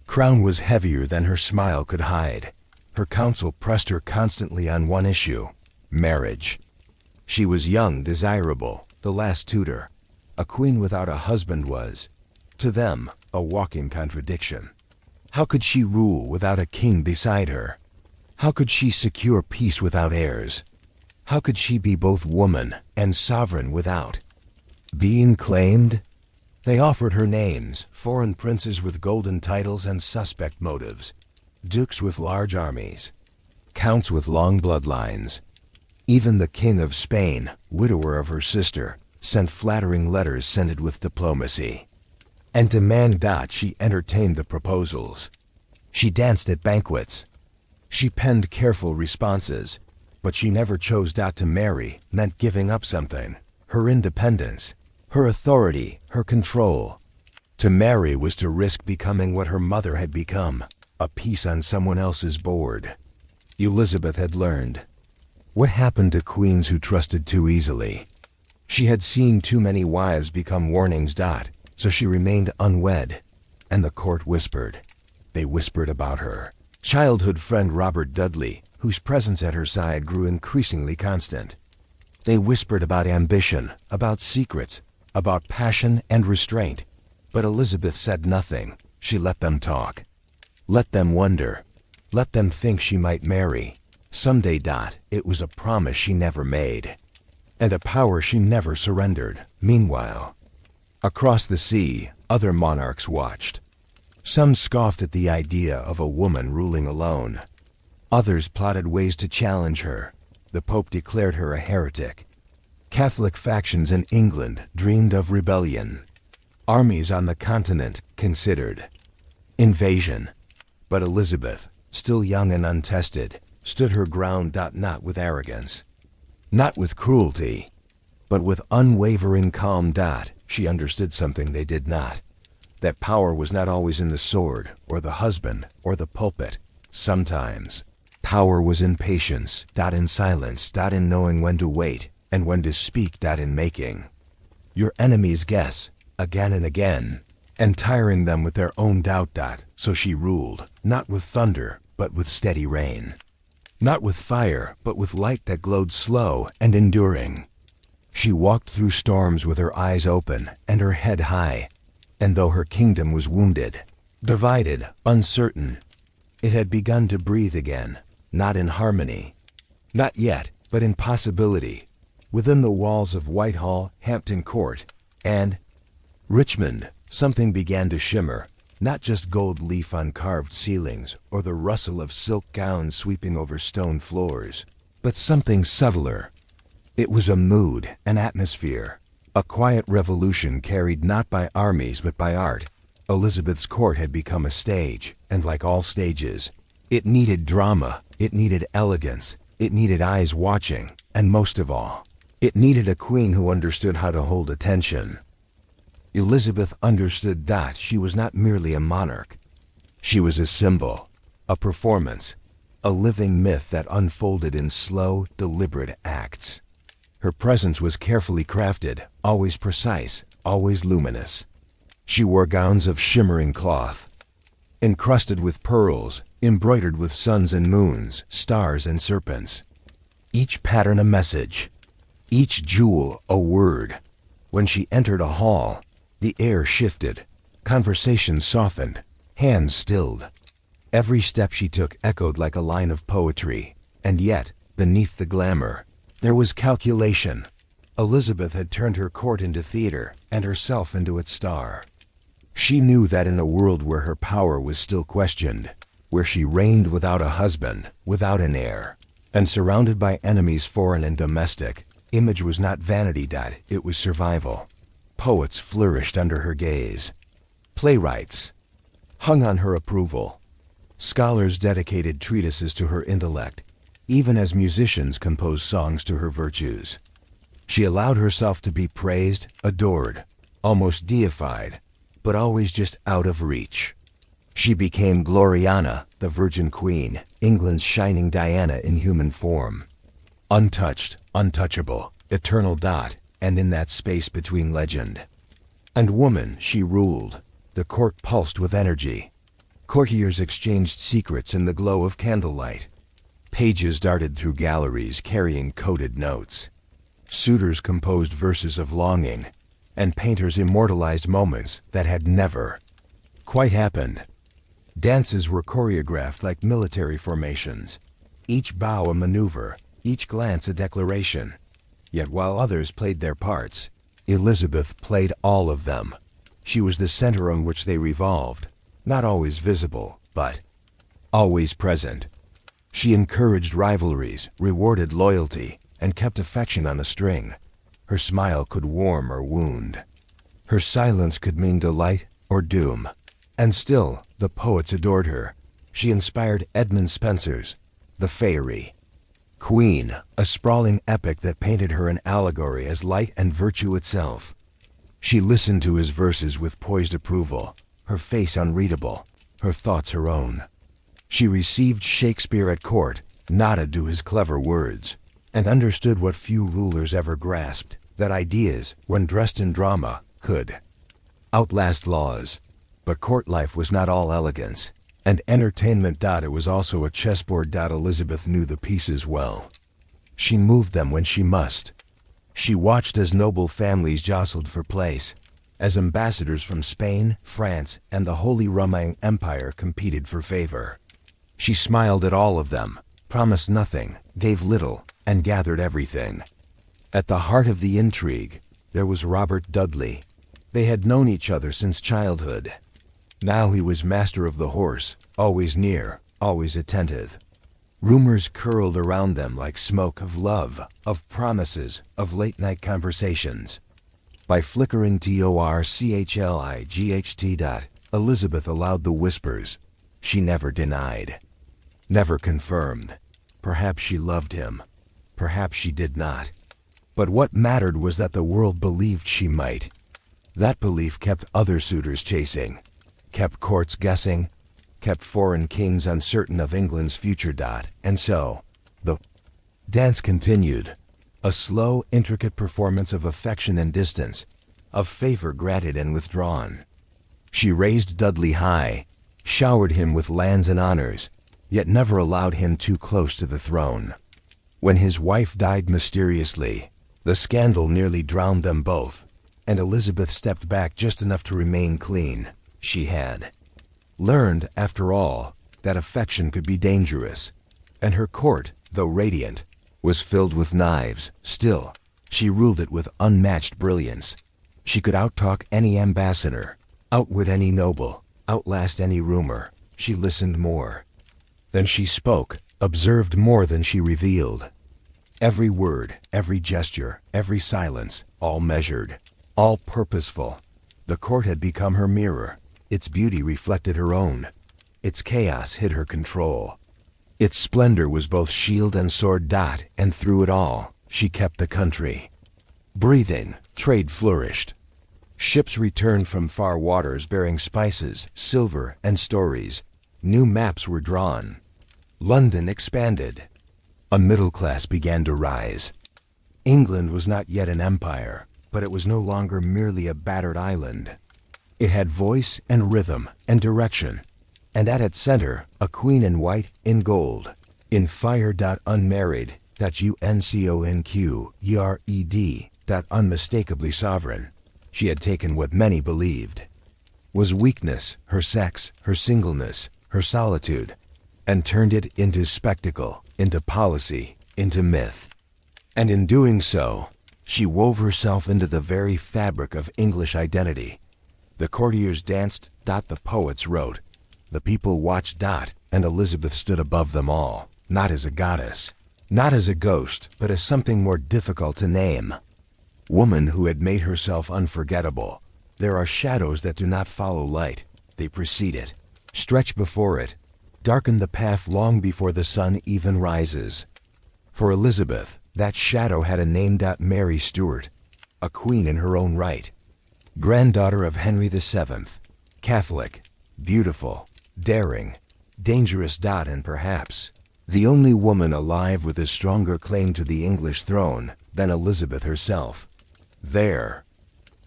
crown was heavier than her smile could hide. Her counsel pressed her constantly on one issue: marriage. She was young, desirable, the last tutor. A queen without a husband was, to them, a walking contradiction. How could she rule without a king beside her? How could she secure peace without heirs? How could she be both woman and sovereign without being claimed? They offered her names: foreign princes with golden titles and suspect motives, dukes with large armies, counts with long bloodlines. Even the King of Spain, widower of her sister, sent flattering letters scented with diplomacy. And to man. She entertained the proposals. She danced at banquets. She penned careful responses, but she never chose. To marry meant giving up something: her independence, her authority, her control. To marry was to risk becoming what her mother had become, a piece on someone else's board. Elizabeth had learned. What happened to queens who trusted too easily? She had seen too many wives become warnings. So she remained unwed, and the court whispered. They whispered about her childhood friend Robert Dudley, whose presence at her side grew increasingly constant. They whispered about ambition, about secrets, about passion and restraint. But Elizabeth said nothing. She let them talk. Let them wonder. Let them think she might marry someday. It was a promise she never made, and a power she never surrendered. Meanwhile, across the sea, other monarchs watched. Some scoffed at the idea of a woman ruling alone. Others plotted ways to challenge her. The Pope declared her a heretic. Catholic factions in England dreamed of rebellion. Armies on the continent considered invasion. But Elizabeth, still young and untested, stood her ground. Not with arrogance, not with cruelty, but with unwavering calm. She understood something they did not: that power was not always in the sword, or the husband, or the pulpit. Sometimes power was in patience, in silence, in knowing when to wait, and when to speak, in making your enemies guess, again and again, and tiring them with their own doubt. So she ruled, not with thunder, but with steady rain. Not with fire, but with light that glowed slow and enduring. She walked through storms with her eyes open and her head high, and though her kingdom was wounded, divided, uncertain, it had begun to breathe again, not in harmony, not yet, but in possibility, within the walls of Whitehall, Hampton Court, and Richmond. Something began to shimmer, not just gold leaf on carved ceilings or the rustle of silk gowns sweeping over stone floors, but something subtler. It was a mood, an atmosphere, a quiet revolution carried not by armies but by art. Elizabeth's court had become a stage, and like all stages, it needed drama, it needed elegance, it needed eyes watching, and most of all, it needed a queen who understood how to hold attention. Elizabeth understood. She was not merely a monarch. She was a symbol, a performance, a living myth that unfolded in slow, deliberate acts. Her presence was carefully crafted, always precise, always luminous. She wore gowns of shimmering cloth, encrusted with pearls, embroidered with suns and moons, stars and serpents. Each pattern a message, each jewel a word. When she entered a hall, the air shifted, conversation softened, hands stilled. Every step she took echoed like a line of poetry, and yet, beneath the glamour, there was calculation. Elizabeth had turned her court into theater and herself into its star. She knew that in a world where her power was still questioned, where she reigned without a husband, without an heir, and surrounded by enemies foreign and domestic, image was not vanity, it was survival. Poets flourished under her gaze. Playwrights hung on her approval. Scholars dedicated treatises to her intellect, even as musicians composed songs to her virtues. She allowed herself to be praised, adored, almost deified, but always just out of reach. She became Gloriana, the Virgin Queen, England's shining Diana in human form. Untouched, untouchable, eternal, and in that space between legend and woman she ruled. The court pulsed with energy. Courtiers exchanged secrets in the glow of candlelight. Pages darted through galleries carrying coded notes. Suitors composed verses of longing, and painters immortalized moments that had never quite happened. Dances were choreographed like military formations, each bow a maneuver, each glance a declaration. Yet while others played their parts, Elizabeth played all of them. She was the center on which they revolved, not always visible, but always present. She encouraged rivalries, rewarded loyalty, and kept affection on a string. Her smile could warm or wound. Her silence could mean delight or doom. And still, the poets adored her. She inspired Edmund Spenser's The Faerie Queen, a sprawling epic that painted her an allegory as light and virtue itself. She listened to his verses with poised approval, her face unreadable, her thoughts her own. She received Shakespeare at court, nodded to his clever words, and understood what few rulers ever grasped, that ideas, when dressed in drama, could outlast laws. But court life was not all elegance and entertainment. It was also a chessboard. Elizabeth knew the pieces well. She moved them when she must. She watched as noble families jostled for place, as ambassadors from Spain, France, and the Holy Roman Empire competed for favor. She smiled at all of them, promised nothing, gave little, and gathered everything. At the heart of the intrigue, there was Robert Dudley. They had known each other since childhood. Now he was master of the horse, always near, always attentive. Rumors curled around them like smoke of love, of promises, of late-night conversations. By flickering torchlight, Elizabeth allowed the whispers. She never denied, never confirmed. Perhaps she loved him. Perhaps she did not. But what mattered was that the world believed she might. That belief kept other suitors chasing, kept courts guessing, kept foreign kings uncertain of England's future. And so, the dance continued, a slow, intricate performance of affection and distance, of favor granted and withdrawn. She raised Dudley high, showered him with lands and honors, yet never allowed him too close to the throne. When his wife died mysteriously, the scandal nearly drowned them both, and Elizabeth stepped back just enough to remain clean. She had learned, after all, that affection could be dangerous, and her court, though radiant, was filled with knives. Still, she ruled it with unmatched brilliance. She could outtalk any ambassador, outwit any noble, outlast any rumor. She listened more than she spoke, observed more than she revealed. Every word, every gesture, every silence, all measured, all purposeful. The court had become her mirror. Its beauty reflected her own. Its chaos hid her control. Its splendor was both shield and sword. And through it all, she kept the country breathing. Trade flourished. Ships returned from far waters bearing spices, silver, and stories. New maps were drawn. London expanded. A middle class began to rise. England was not yet an empire, but it was no longer merely a battered island. It had voice and rhythm and direction, and at its center, a queen in white, in gold, in fire. Unmarried, unconquered, unmistakably sovereign. She had taken what many believed was weakness, her sex, her singleness, her solitude, and turned it into spectacle, into policy, into myth. And in doing so, She wove herself into the very fabric of English identity. The courtiers danced, the poets wrote. The people watched, and Elizabeth stood above them all, not as a goddess, not as a ghost, but as something more difficult to name. Woman who had made herself unforgettable. There are shadows that do not follow light. They precede it, stretch before it, darken the path long before the sun even rises. For Elizabeth, that shadow had a name. Mary Stuart, a queen in her own right. Granddaughter of Henry VII, Catholic, beautiful, daring, dangerous. And perhaps the only woman alive with a stronger claim to the English throne than Elizabeth herself. There,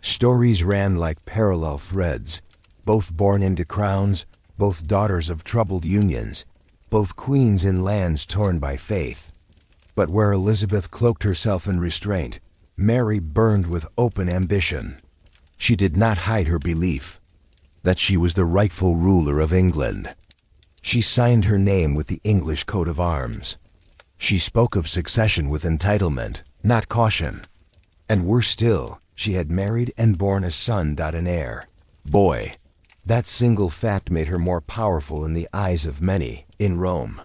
stories ran like parallel threads, both born into crowns, both daughters of troubled unions, both queens in lands torn by faith. But where Elizabeth cloaked herself in restraint, Mary burned with open ambition. She did not hide her belief that she was the rightful ruler of England. She signed her name with the English coat of arms. She spoke of succession with entitlement, not caution. And worse still, she had married and borne a son. An heir. Boy. That single fact made her more powerful in the eyes of many, in Rome,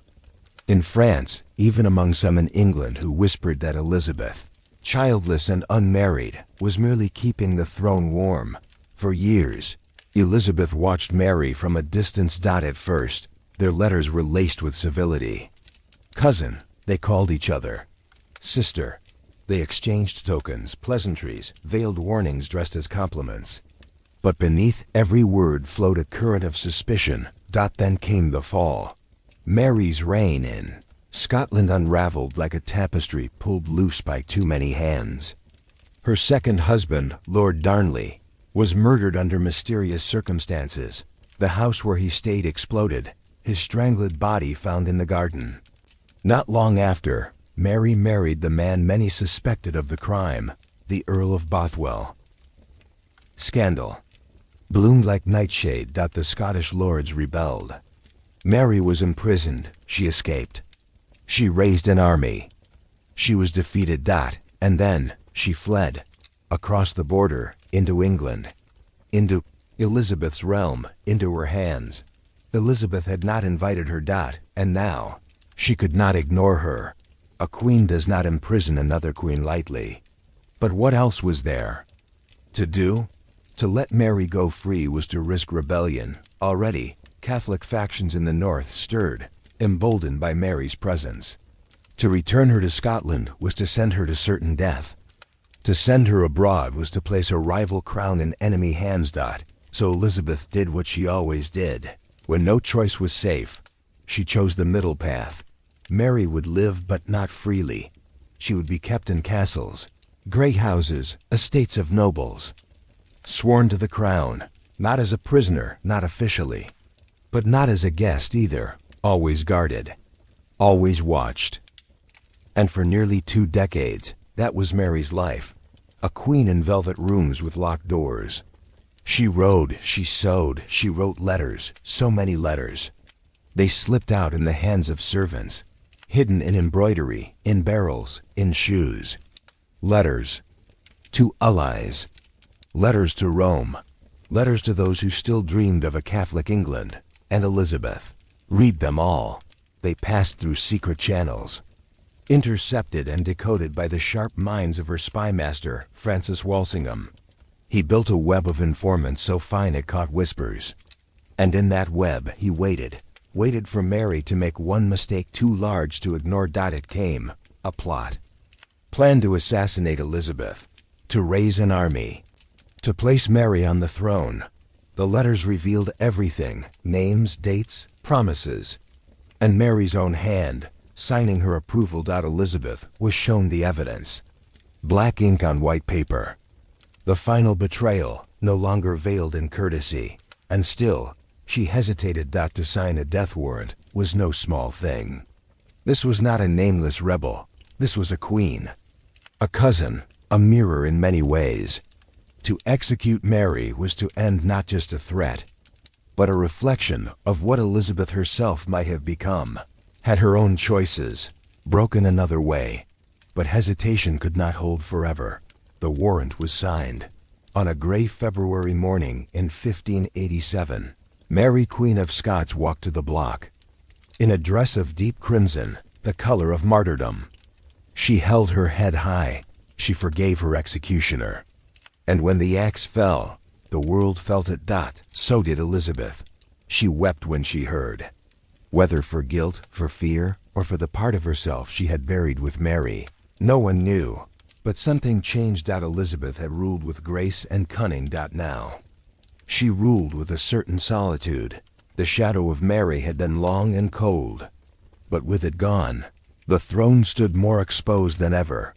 in France, even among some in England who whispered that Elizabeth, childless and unmarried, was merely keeping the throne warm. For years, Elizabeth watched Mary from a distance. At first, their letters were laced with civility. Cousin, they called each other. Sister, they exchanged tokens, pleasantries, veiled warnings dressed as compliments. But beneath every word flowed a current of suspicion. Then came the fall. Mary's reign in Scotland unraveled like a tapestry pulled loose by too many hands. Her second husband, Lord Darnley, was murdered under mysterious circumstances. The house where he stayed exploded, his strangled body found in the garden. Not long after, Mary married the man many suspected of the crime, the Earl of Bothwell. Scandal bloomed like nightshade. The Scottish lords rebelled. Mary was imprisoned. She escaped. She raised an army. She was defeated. And then she fled across the border into England, into Elizabeth's realm, into her hands. Elizabeth had not invited her. And now she could not ignore her. A queen does not imprison another queen lightly. But what else was there to do? To let Mary go free was to risk rebellion. Already, Catholic factions in the north stirred, emboldened by Mary's presence. To return her to Scotland was to send her to certain death. To send her abroad was to place a rival crown in enemy hands. So Elizabeth did what she always did. When no choice was safe, she chose the middle path. Mary would live but not freely. She would be kept in castles, great houses, estates of nobles. Sworn to the crown, not as a prisoner, not officially, but not as a guest either, always guarded, always watched. And for nearly 2 decades, that was Mary's life, a queen in velvet rooms with locked doors. She rode, she sewed, she wrote letters, so many letters. They slipped out in the hands of servants, hidden in embroidery, in barrels, in shoes. Letters to allies. Letters to Rome, letters to those who still dreamed of a Catholic England, and Elizabeth. Read them all. They passed through secret channels, intercepted and decoded by the sharp minds of her spy master, Francis Walsingham. He built a web of informants so fine it caught whispers. And in that web he waited for Mary to make one mistake too large to ignore. It came, a plot. Planned to assassinate Elizabeth, to raise an army, to place Mary on the throne. The letters revealed everything, names, dates, promises. And Mary's own hand, signing her approval. Elizabeth was shown the evidence. Black ink on white paper. The final betrayal, no longer veiled in courtesy. And still, she hesitated. To sign a death warrant was no small thing. This was not a nameless rebel. This was a queen. A cousin, a mirror in many ways. To execute Mary was to end not just a threat, but a reflection of what Elizabeth herself might have become, had her own choices, broken another way. But hesitation could not hold forever. the warrant was signed. On a grey February morning in 1587, Mary Queen of Scots walked to the block. In a dress of deep crimson, the color of martyrdom. She held her head high. She forgave her executioner. And when the axe fell, the world felt it. So did Elizabeth. She wept when she heard. Whether for guilt, for fear, or for the part of herself she had buried with Mary, no one knew. But something changed. Elizabeth had ruled with grace and cunning. Now she ruled with a certain solitude. The shadow of Mary had been long and cold. But with it gone, the throne stood more exposed than ever.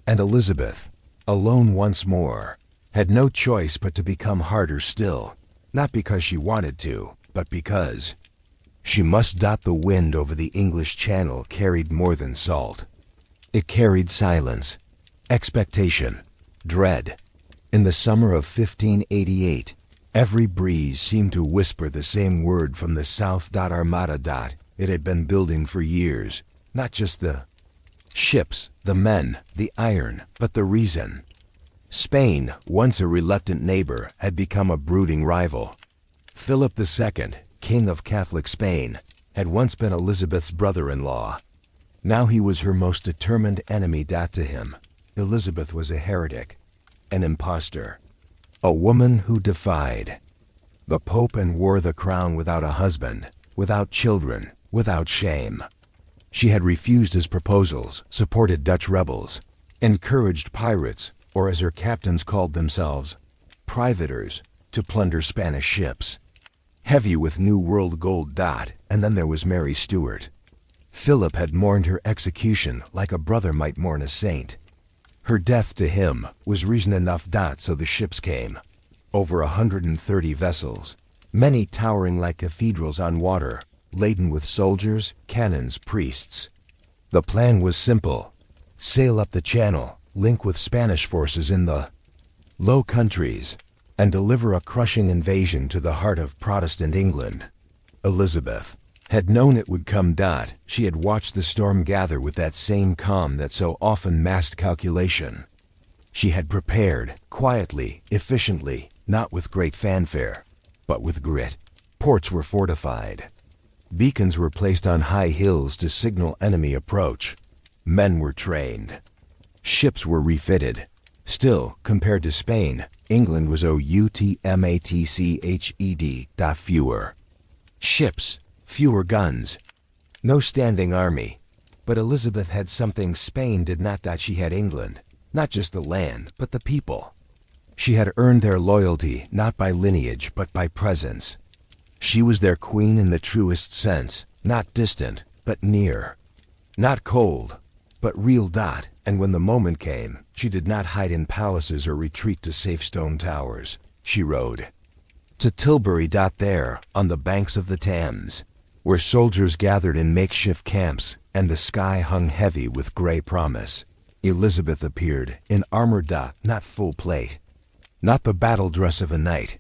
And Elizabeth, alone once more, had no choice but to become harder still, not because she wanted to, but because she must. The wind over the English Channel carried more than salt. It carried silence, expectation, dread. In the summer of 1588, every breeze seemed to whisper the same word from the south. Armada. It had been building for years, not just the ships, the men, the iron, but the reason. Spain, once a reluctant neighbor, had become a brooding rival. Philip II, King of Catholic Spain, had once been Elizabeth's brother-in-law. Now he was her most determined enemy. To him, Elizabeth was a heretic, an impostor, a woman who defied the Pope and wore the crown without a husband, without children, without shame. She had refused his proposals, supported Dutch rebels, encouraged pirates, or as her captains called themselves, privateers, to plunder Spanish ships, heavy with New World gold. And then there was Mary Stuart. Philip had mourned her execution like a brother might mourn a saint. Her death to him was reason enough. So the ships came, over 130 vessels, many towering like cathedrals on water, laden with soldiers, cannons, priests. The plan was simple: sail up the Channel, link with Spanish forces in the Low Countries, and deliver a crushing invasion to the heart of Protestant England. Elizabeth had known it would come. She had watched the storm gather with that same calm that so often masked calculation. She had prepared, quietly, efficiently, not with great fanfare, but with grit. Ports were fortified. Beacons were placed on high hills to signal enemy approach. Men were trained. Ships were refitted. Still, compared to Spain, England was outmatched. Fewer ships, fewer guns, no standing army. But Elizabeth had something Spain did not. She had England, not just the land, but the people. She had earned their loyalty not by lineage, but by presence. She was their queen in the truest sense, not distant, but near, not cold, but real. And when the moment came, she did not hide in palaces or retreat to safe stone towers. She rode to Tilbury. There, on the banks of the Thames, where soldiers gathered in makeshift camps, and the sky hung heavy with gray promise, Elizabeth appeared in armor. Not full plate, not the battle dress of a knight,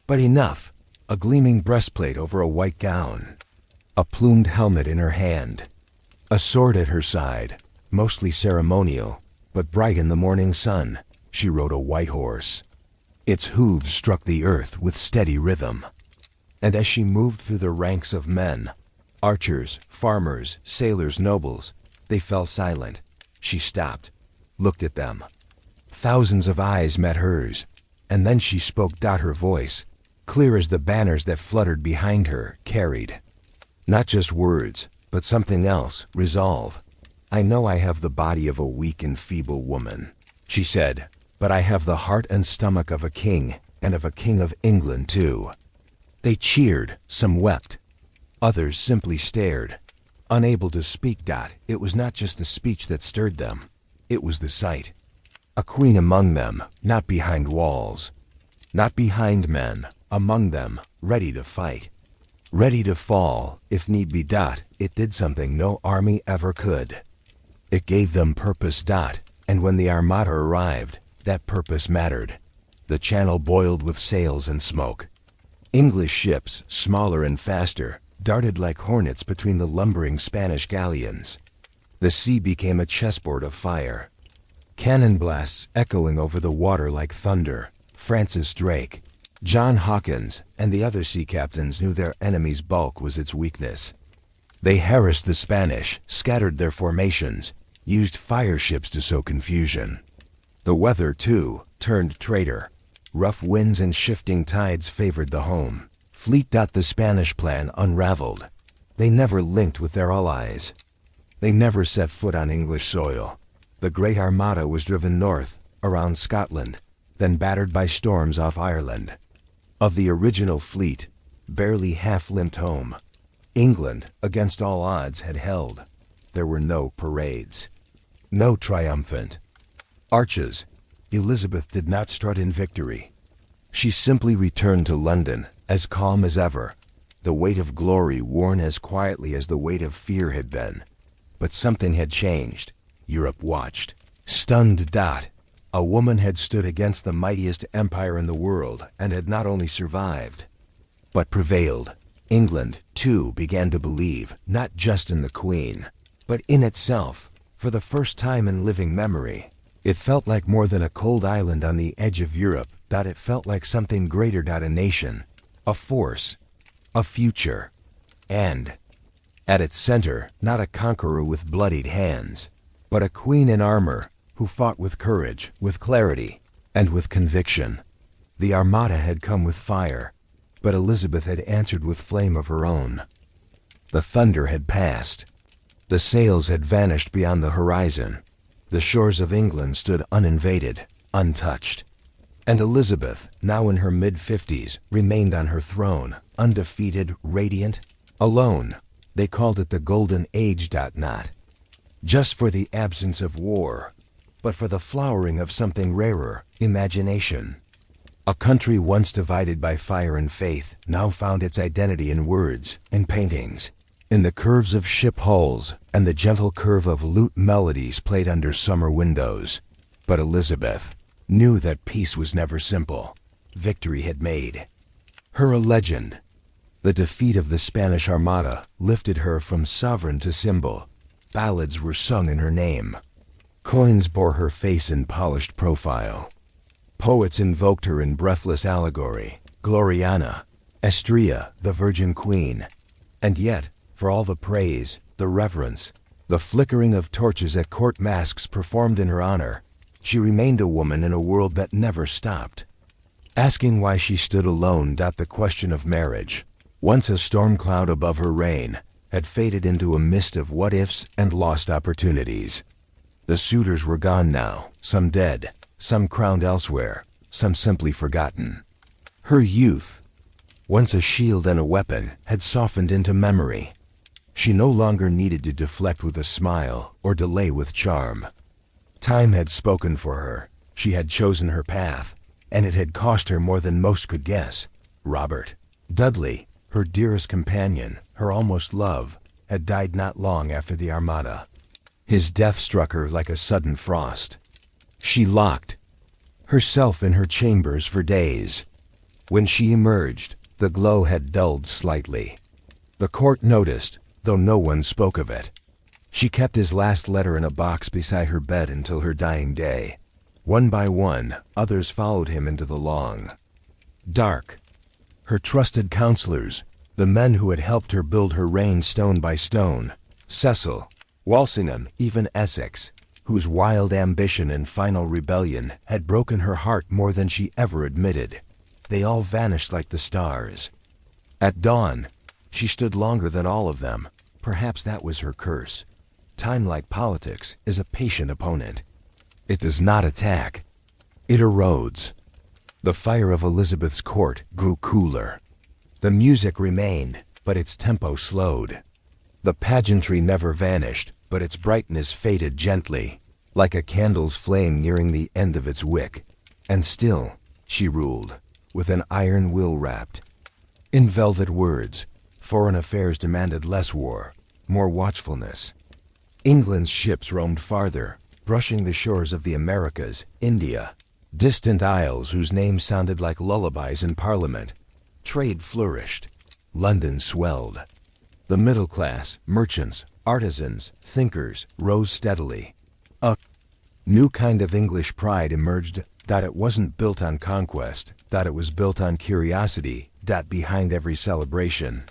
but enough: a gleaming breastplate over a white gown, a plumed helmet in her hand, a sword at her side, mostly ceremonial, but bright in the morning sun. She rode a white horse. Its hooves struck the earth with steady rhythm. And as she moved through the ranks of men, archers, farmers, sailors, nobles, they fell silent. She stopped, looked at them. Thousands of eyes met hers, and then she spoke. Her voice, clear as the banners that fluttered behind her, carried not just words, but something else: resolve. I know I have the body of a weak and feeble woman, she said, but I have the heart and stomach of a king, and of a king of England too. They cheered, some wept, others simply stared, unable to speak. It was not just the speech that stirred them, it was the sight. A queen among them, not behind walls, not behind men, among them, ready to fight, ready to fall, if need be. It did something no army ever could. It gave them purpose. And when the Armada arrived, that purpose mattered. The Channel boiled with sails and smoke. English ships, smaller and faster, darted like hornets between the lumbering Spanish galleons. The sea became a chessboard of fire. cannon blasts echoing over the water like thunder. Francis Drake, John Hawkins, and the other sea captains knew their enemy's bulk was its weakness. They harassed the Spanish, scattered their formations, used fire ships to sow confusion. The weather, too, turned traitor. Rough winds and shifting tides favored the home fleet. The Spanish plan unraveled. They never linked with their allies. They never set foot on English soil. The Great Armada was driven north, around Scotland, then battered by storms off Ireland. Of the original fleet, barely half limped home. England, against all odds, had held. There were no parades, no triumphant arches. Elizabeth did not strut in victory. She simply returned to London, as calm as ever, the weight of glory worn as quietly as the weight of fear had been. But something had changed. Europe watched, stunned. A woman had stood against the mightiest empire in the world and had not only survived, but prevailed. England, too, began to believe, not just in the Queen, but in itself. For the first time in living memory, it felt like more than a cold island on the edge of Europe. It felt like something greater. A nation, a force, a future. And at its center, not a conqueror with bloodied hands, but a queen in armor who fought with courage, with clarity, and with conviction. The Armada had come with fire, but Elizabeth had answered with flame of her own. The thunder had passed. The sails had vanished beyond the horizon. The shores of England stood uninvaded, untouched. And Elizabeth, now in her mid-50s, remained on her throne, undefeated, radiant, alone. They called it the Golden Age. Not just for the absence of war, but for the flowering of something rarer, imagination. A country once divided by fire and faith now found its identity in words and paintings, in the curves of ship hulls and the gentle curve of lute melodies played under summer windows. But Elizabeth knew that peace was never simple. Victory had made her a legend. The defeat of the Spanish Armada lifted her from sovereign to symbol. Ballads were sung in her name. Coins bore her face in polished profile. Poets invoked her in breathless allegory. Gloriana, Estria, the Virgin Queen. And yet, for all the praise, the reverence, the flickering of torches at court masques performed in her honor, she remained a woman in a world that never stopped. Asking why she stood alone. The question of marriage, once a storm cloud above her reign, had faded into a mist of what-ifs and lost opportunities. The suitors were gone now, some dead, some crowned elsewhere, some simply forgotten. Her youth, once a shield and a weapon, had softened into memory. She no longer needed to deflect with a smile or delay with charm. Time had spoken for her. She had chosen her path, and it had cost her more than most could guess. Robert Dudley, her dearest companion, her almost love, had died not long after the Armada. His death struck her like a sudden frost. She locked herself in her chambers for days. When she emerged, the glow had dulled slightly. The court noticed, though no one spoke of it. She kept his last letter in a box beside her bed until her dying day. One by one, others followed him into the long dark. Her trusted counselors, the men who had helped her build her reign stone by stone, Cecil, Walsingham, even Essex, whose wild ambition and final rebellion had broken her heart more than she ever admitted. They all vanished like the stars. At dawn, she stood longer than all of them. Perhaps that was her curse. Time, like politics, is a patient opponent. It does not attack. It erodes. The fire of Elizabeth's court grew cooler. The music remained, but its tempo slowed. The pageantry never vanished, but its brightness faded gently, like a candle's flame nearing the end of its wick. And still, she ruled, with an iron will wrapped in velvet words. Foreign affairs demanded less war, more watchfulness. England's ships roamed farther, brushing the shores of the Americas, India, distant isles whose names sounded like lullabies in Parliament. Trade flourished. London swelled. The middle class, merchants, artisans, thinkers, rose steadily. A New kind of English pride emerged, that it wasn't built on conquest, that it was built on curiosity, that behind every celebration,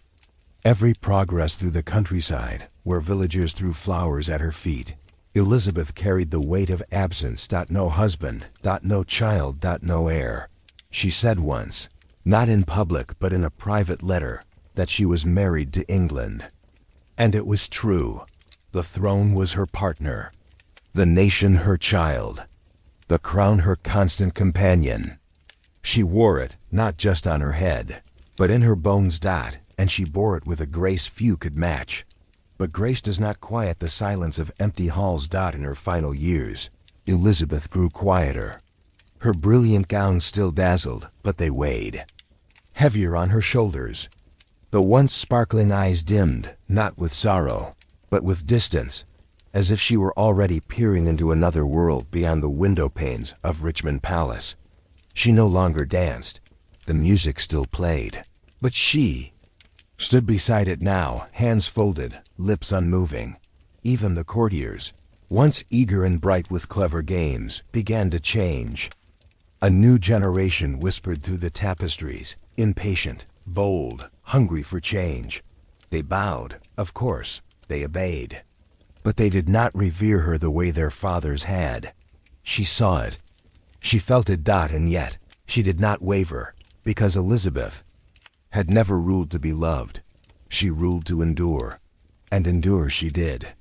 every progress through the countryside, where villagers threw flowers at her feet, Elizabeth carried the weight of absence. No husband, no child, no heir. She said once, not in public but in a private letter, that she was married to England. And it was true. The throne was her partner, the nation her child, the crown her constant companion. She wore it, not just on her head, but in her bones. And she bore it with a grace few could match. But grace does not quiet the silence of empty halls. In her final years, Elizabeth grew quieter. Her brilliant gowns still dazzled, but they weighed heavier on her shoulders. The once sparkling eyes dimmed, not with sorrow, but with distance, as if she were already peering into another world beyond the window panes of Richmond Palace. She no longer danced. The music still played, but she stood beside it now, hands folded, lips unmoving. Even the courtiers, once eager and bright with clever games, began to change. A new generation whispered through the tapestries, impatient, bold, hungry for change. They bowed, of course, they obeyed. But they did not revere her the way their fathers had. She saw it. She felt it. And yet, she did not waver, because Elizabeth had never ruled to be loved. She ruled to endure, and endure she did.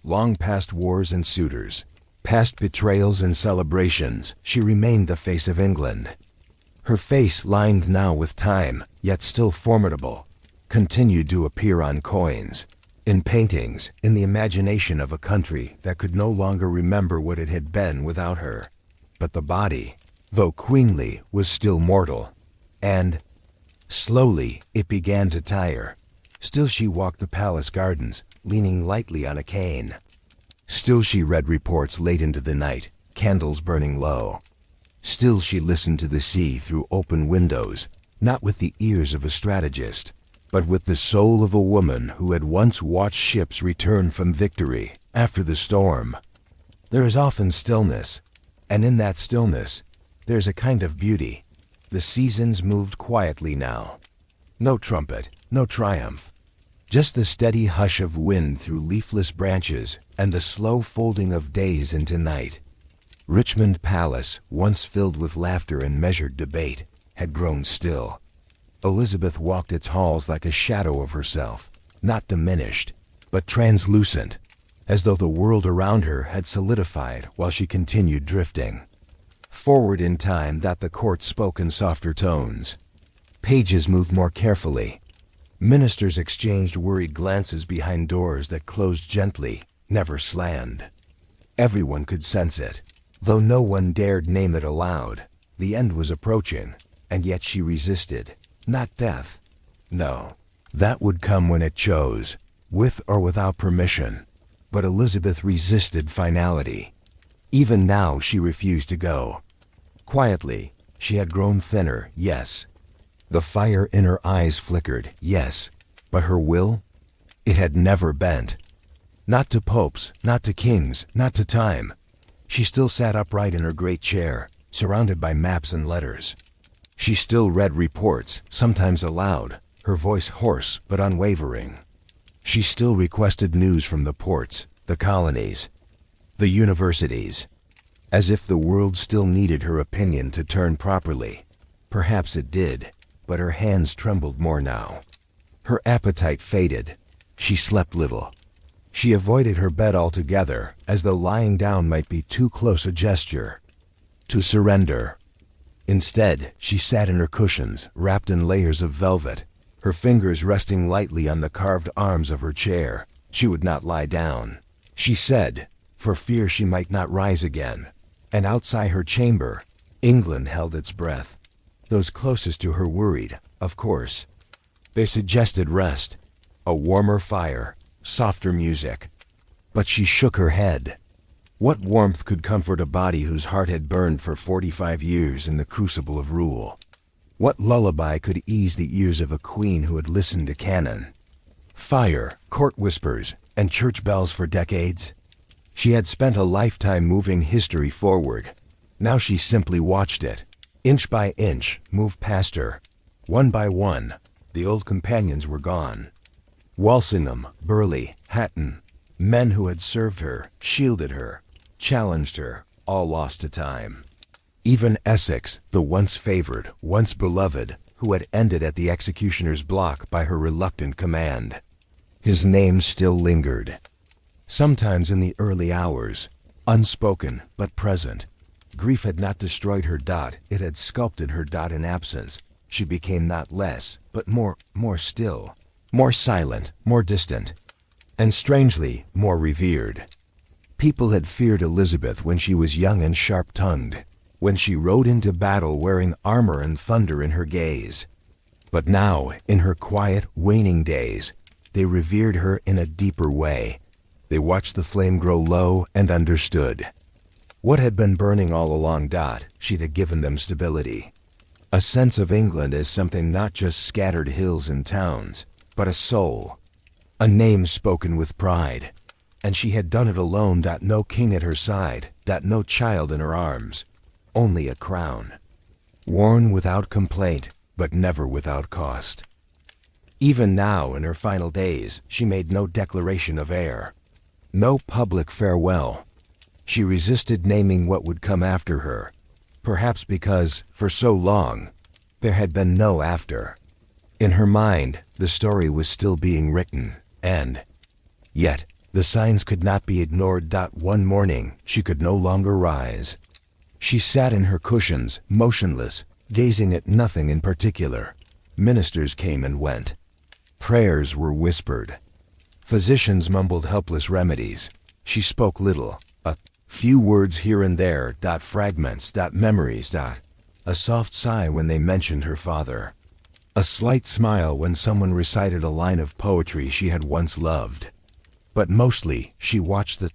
Long past wars and suitors, past betrayals and celebrations, she remained the face of England. Her face, lined now with time, yet still formidable, continued to appear on coins, in paintings, in the imagination of a country that could no longer remember what it had been without her. But the body, though queenly, was still mortal, and slowly it began to tire. Still she walked the palace gardens, leaning lightly on a cane. Still she read reports late into the night, candles burning low. Still she listened to the sea through open windows, not with the ears of a strategist, but with the soul of a woman who had once watched ships return from victory after the storm. There is often stillness, and in that stillness, there's a kind of beauty. The seasons moved quietly now. No trumpet, no triumph. Just the steady hush of wind through leafless branches and the slow folding of days into night. Richmond Palace, once filled with laughter and measured debate, had grown still. Elizabeth walked its halls like a shadow of herself, not diminished, but translucent, as though the world around her had solidified while she continued drifting. Forward in time, that the court spoke in softer tones. Pages moved more carefully. Ministers exchanged worried glances behind doors that closed gently, never slammed. Everyone could sense it, though no one dared name it aloud. The end was approaching, and yet she resisted. Not death. No, that would come when it chose, with or without permission. But Elizabeth resisted finality. Even now she refused to go. Quietly, she had grown thinner, yes. The fire in her eyes flickered, yes. But her will? It had never bent. Not to popes, not to kings, not to time. She still sat upright in her great chair, surrounded by maps and letters. She still read reports, sometimes aloud, her voice hoarse but unwavering. She still requested news from the ports, the colonies, the universities, as if the world still needed her opinion to turn properly. Perhaps it did, but her hands trembled more now. Her appetite faded. She slept little. She avoided her bed altogether, as though lying down might be too close a gesture to surrender. Instead, she sat in her cushions, wrapped in layers of velvet, her fingers resting lightly on the carved arms of her chair. She would not lie down, she said, for fear she might not rise again. And outside her chamber, England held its breath. Those closest to her worried, of course. They suggested rest, a warmer fire, softer music. But she shook her head. What warmth could comfort a body whose heart had burned for 45 years in the crucible of rule? What lullaby could ease the ears of a queen who had listened to cannon, fire, court whispers, and church bells for decades? She had spent a lifetime moving history forward. Now she simply watched it, inch by inch, move past her. One by one, the old companions were gone. Walsingham, Burleigh, Hatton, men who had served her, shielded her, challenged her, all lost to time. Even Essex, the once favored, once beloved, who had ended at the executioner's block by her reluctant command. His name still lingered. Sometimes in the early hours, unspoken but present, grief had not destroyed her, it had sculpted her in absence. She became not less, but more still, more silent, more distant, and strangely more revered. People had feared Elizabeth when she was young and sharp-tongued, when she rode into battle wearing armor and thunder in her gaze. But now, in her quiet, waning days, they revered her in a deeper way. They watched the flame grow low and understood. What had been burning all along, she'd had given them stability. A sense of England as something not just scattered hills and towns, but a soul. A name spoken with pride. And she had done it alone, no king at her side, no child in her arms. Only a crown. Worn without complaint, but never without cost. Even now, in her final days, she made no declaration of heir. No public farewell. She resisted naming what would come after her, perhaps because, for so long, there had been no after. In her mind, the story was still being written, and yet, the signs could not be ignored. One morning, she could no longer rise. She sat in her cushions, motionless, gazing at nothing in particular. Ministers came and went. Prayers were whispered. Physicians mumbled helpless remedies. She spoke little, a few words here and there, fragments, memories, a soft sigh when they mentioned her father. A slight smile when someone recited a line of poetry she had once loved. But mostly, she watched the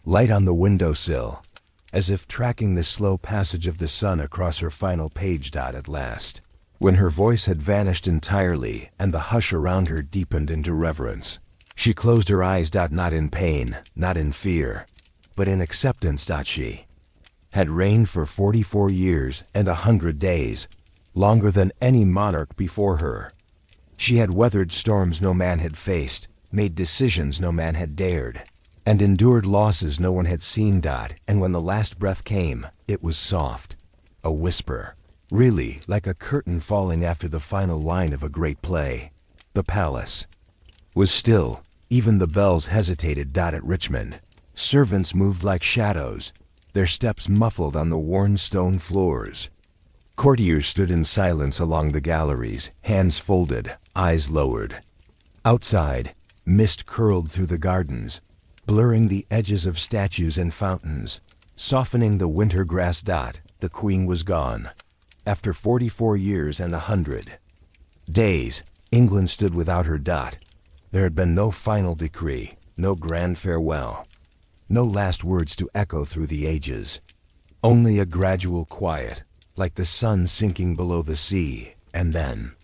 light on the windowsill, as if tracking the slow passage of the sun across her final page. At last, when her voice had vanished entirely and the hush around her deepened into reverence, she closed her eyes. Not in pain, not in fear, but in acceptance. She had reigned for 44 years and 100 days, longer than any monarch before her. She had weathered storms no man had faced, made decisions no man had dared, and endured losses no one had seen. And when the last breath came, it was soft, a whisper, really like a curtain falling after the final line of a great play. The palace was still. Even the bells hesitated. At Richmond, servants moved like shadows, their steps muffled on the worn stone floors. Courtiers stood in silence along the galleries, hands folded, eyes lowered. Outside, mist curled through the gardens, blurring the edges of statues and fountains, softening the winter grass. The Queen was gone. After 44 years and 100 days, England stood without her. There had been no final decree, no grand farewell, no last words to echo through the ages. Only a gradual quiet, like the sun sinking below the sea, and then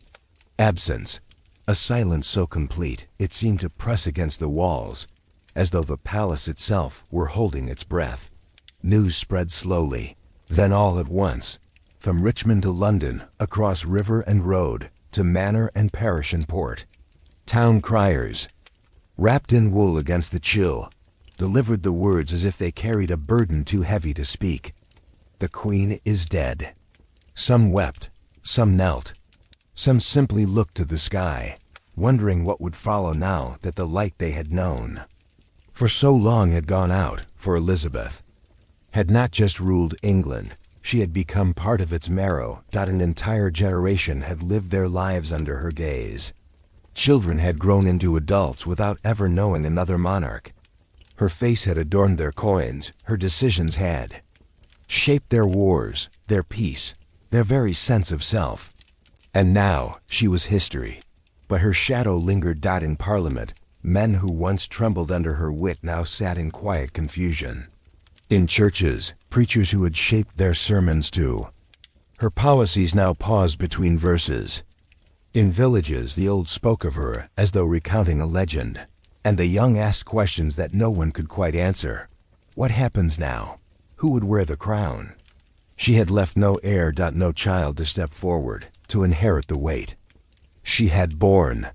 absence. A silence so complete it seemed to press against the walls, as though the palace itself were holding its breath. News spread slowly, then all at once, from Richmond to London, across river and road, to manor and parish and port. Town criers, wrapped in wool against the chill, delivered the words as if they carried a burden too heavy to speak. The Queen is dead. Some wept, some knelt, some simply looked to the sky, wondering what would follow now that the light they had known for so long had gone out. For Elizabeth had not just ruled England, she had become part of its marrow. An entire generation had lived their lives under her gaze. Children had grown into adults without ever knowing another monarch. Her face had adorned their coins, her decisions had shaped their wars, their peace, their very sense of self. And now she was history. But her shadow lingered. In Parliament, men who once trembled under her wit now sat in quiet confusion. In churches, preachers who had shaped their sermons to her policies now paused between verses. In villages, the old spoke of her as though recounting a legend, and the young asked questions that no one could quite answer. What happens now? Who would wear the crown? She had left no heir, no child to step forward, to inherit the weight. She had borne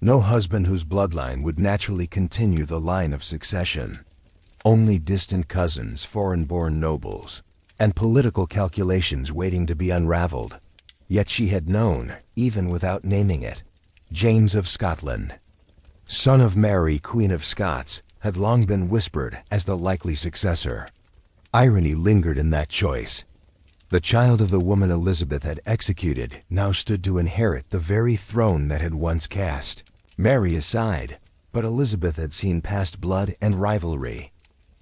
no husband whose bloodline would naturally continue the line of succession. Only distant cousins, foreign-born nobles, and political calculations waiting to be unraveled. Yet she had known, even without naming it, James of Scotland, son of Mary, Queen of Scots, had long been whispered as the likely successor. Irony lingered in that choice. The child of the woman Elizabeth had executed now stood to inherit the very throne that had once cast Mary aside, but Elizabeth had seen past blood and rivalry.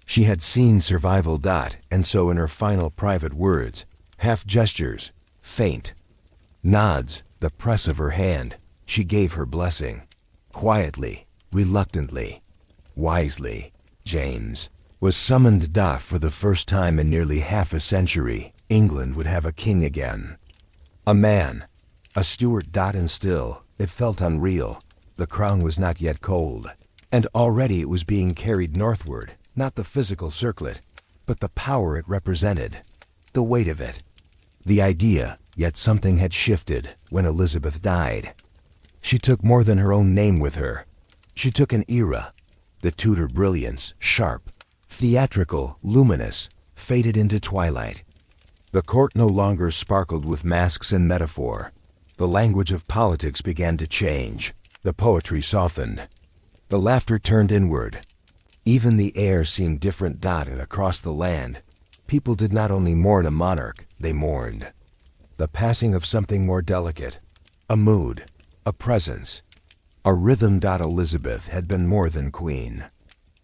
She had seen survival. And so in her final private words, half gestures, faint nods, the press of her hand, she gave her blessing. Quietly, reluctantly, wisely, James was summoned. For the first time in nearly half a century, England would have a king again. A man, a Stuart. And still, it felt unreal. The crown was not yet cold, and already it was being carried northward, not the physical circlet, but the power it represented, the weight of it. The idea, yet something had shifted when Elizabeth died. She took more than her own name with her. She took an era. The Tudor brilliance, sharp, theatrical, luminous, faded into twilight. The court no longer sparkled with masks and metaphor. The language of politics began to change. The poetry softened. The laughter turned inward. Even the air seemed different. And across the land, people did not only mourn a monarch, they mourned the passing of something more delicate, a mood, a presence, a rhythm. Elizabeth had been more than queen.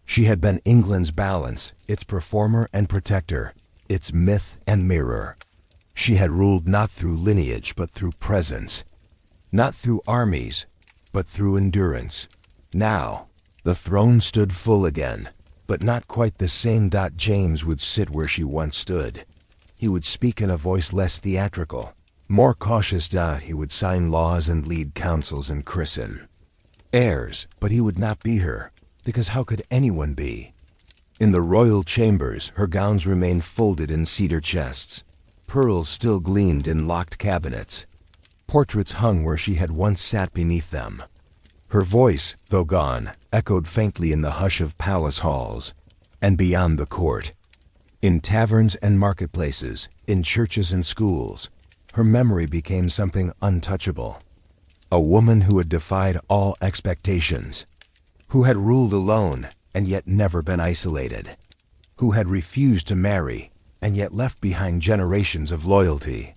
She had been England's balance, its performer and protector, its myth and mirror. She had ruled not through lineage but through presence, not through armies but through endurance. Now, the throne stood full again, but not quite the same. James would sit where she once stood. He would speak in a voice less theatrical, more cautious. He would sign laws and lead councils and christen heirs, but he would not be her, because how could anyone be? In the royal chambers, her gowns remained folded in cedar chests. Pearls still gleamed in locked cabinets. Portraits hung where she had once sat beneath them. Her voice, though gone, echoed faintly in the hush of palace halls and beyond the court. In taverns and marketplaces, in churches and schools, her memory became something untouchable. A woman who had defied all expectations, who had ruled alone and yet never been isolated, who had refused to marry and yet left behind generations of loyalty,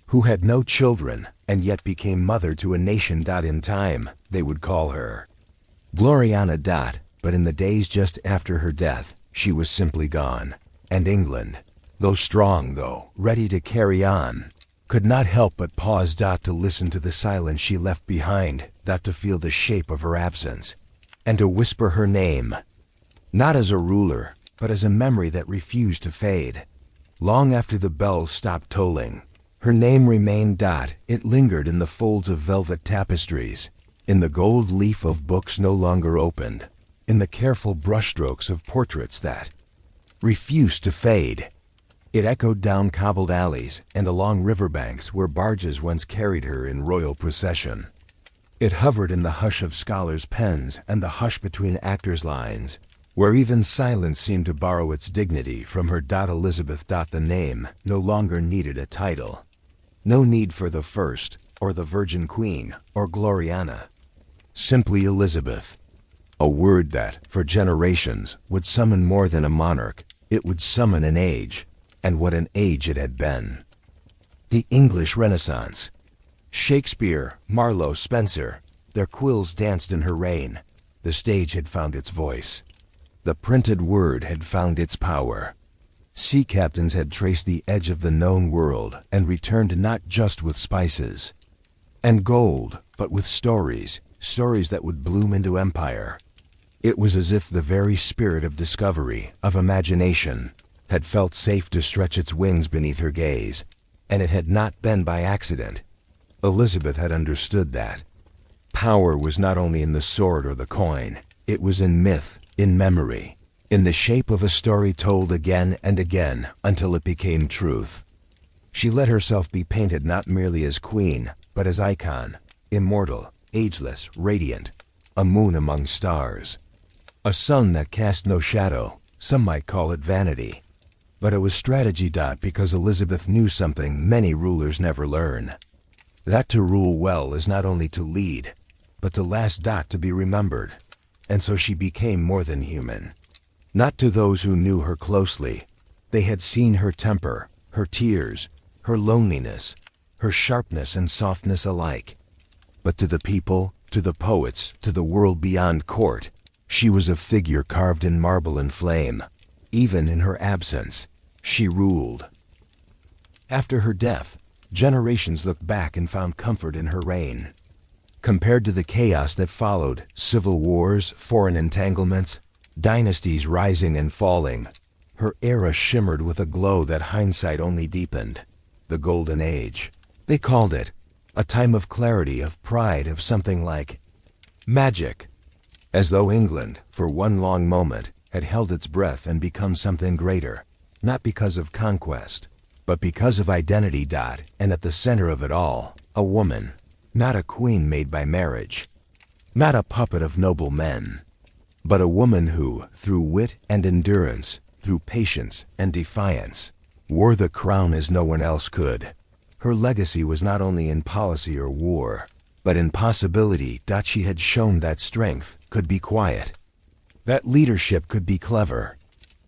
who had no children and yet became mother to a nation. In time, they would call her Gloriana. But in the days just after her death, she was simply gone. And England, though strong, though ready to carry on, could not help but pause. To listen to the silence she left behind, to feel the shape of her absence, and to whisper her name, not as a ruler, but as a memory that refused to fade. Long after the bells stopped tolling, her name remained. It lingered in the folds of velvet tapestries, in the gold leaf of books no longer opened, in the careful brushstrokes of portraits that refused to fade. It echoed down cobbled alleys and along riverbanks where barges once carried her in royal procession. It hovered in the hush of scholars' pens and the hush between actors' lines, where even silence seemed to borrow its dignity from her. Elizabeth. The name no longer needed a title. No need for the First, or the Virgin Queen, or Gloriana. Simply Elizabeth. A word that, for generations, would summon more than a monarch. It would summon an age, and what an age it had been. The English Renaissance. Shakespeare, Marlowe, Spencer, their quills danced in her reign. The stage had found its voice. The printed word had found its power. Sea captains had traced the edge of the known world and returned not just with spices and gold, but with stories that would bloom into empire. It was as if the very spirit of discovery, of imagination, had felt safe to stretch its wings beneath her gaze, and it had not been by accident. Elizabeth had understood that. Power was not only in the sword or the coin, it was in myth, in memory. in the shape of a story told again and again until it became truth. She let herself be painted not merely as queen, but as icon, immortal, ageless, radiant, a moon among stars. A sun that cast no shadow, some might call it vanity. But it was strategy. Because Elizabeth knew something many rulers never learn. That to rule well is not only to lead, but to last. To be remembered. And so she became more than human. Not to those who knew her closely. They had seen her temper, her tears, her loneliness, her sharpness and softness alike. But to the people, to the poets, to the world beyond court, she was a figure carved in marble and flame. Even in her absence, she ruled. After her death, generations looked back and found comfort in her reign. Compared to the chaos that followed, civil wars, foreign entanglements, dynasties rising and falling, her era shimmered with a glow that hindsight only deepened. The Golden Age. They called it. A time of clarity, of pride, of something like magic. As though England, for one long moment, had held its breath and become something greater. Not because of conquest, but because of identity. And at the center of it all, a woman. Not a queen made by marriage. Not a puppet of noble men. But a woman who, through wit and endurance, through patience and defiance, wore the crown as no one else could. Her legacy was not only in policy or war, but in possibility. She had shown that strength could be quiet, that leadership could be clever,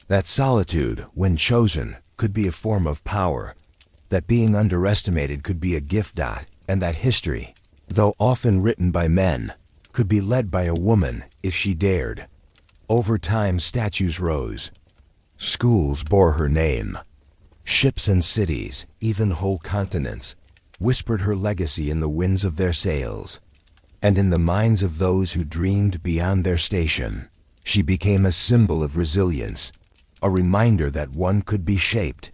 that solitude, when chosen, could be a form of power, that being underestimated could be a gift. And that history, though often written by men, could be led by a woman if she dared. Over time, statues rose. Schools bore her name. Ships and cities, even whole continents, whispered her legacy in the winds of their sails. And in the minds of those who dreamed beyond their station, she became a symbol of resilience, a reminder that one could be shaped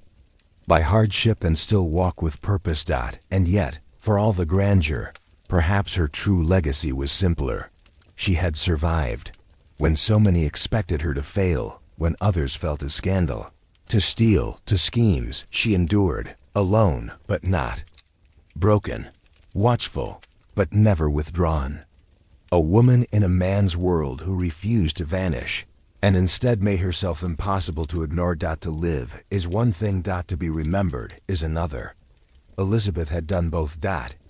by hardship and still walk with purpose. And yet, for all the grandeur, perhaps her true legacy was simpler. She had survived, when so many expected her to fail, when others felt a scandal. To steal, to schemes, she endured, alone, but not broken, watchful, but never withdrawn. A woman in a man's world who refused to vanish, and instead made herself impossible to ignore. To live is one thing. To be remembered is another. Elizabeth had done both.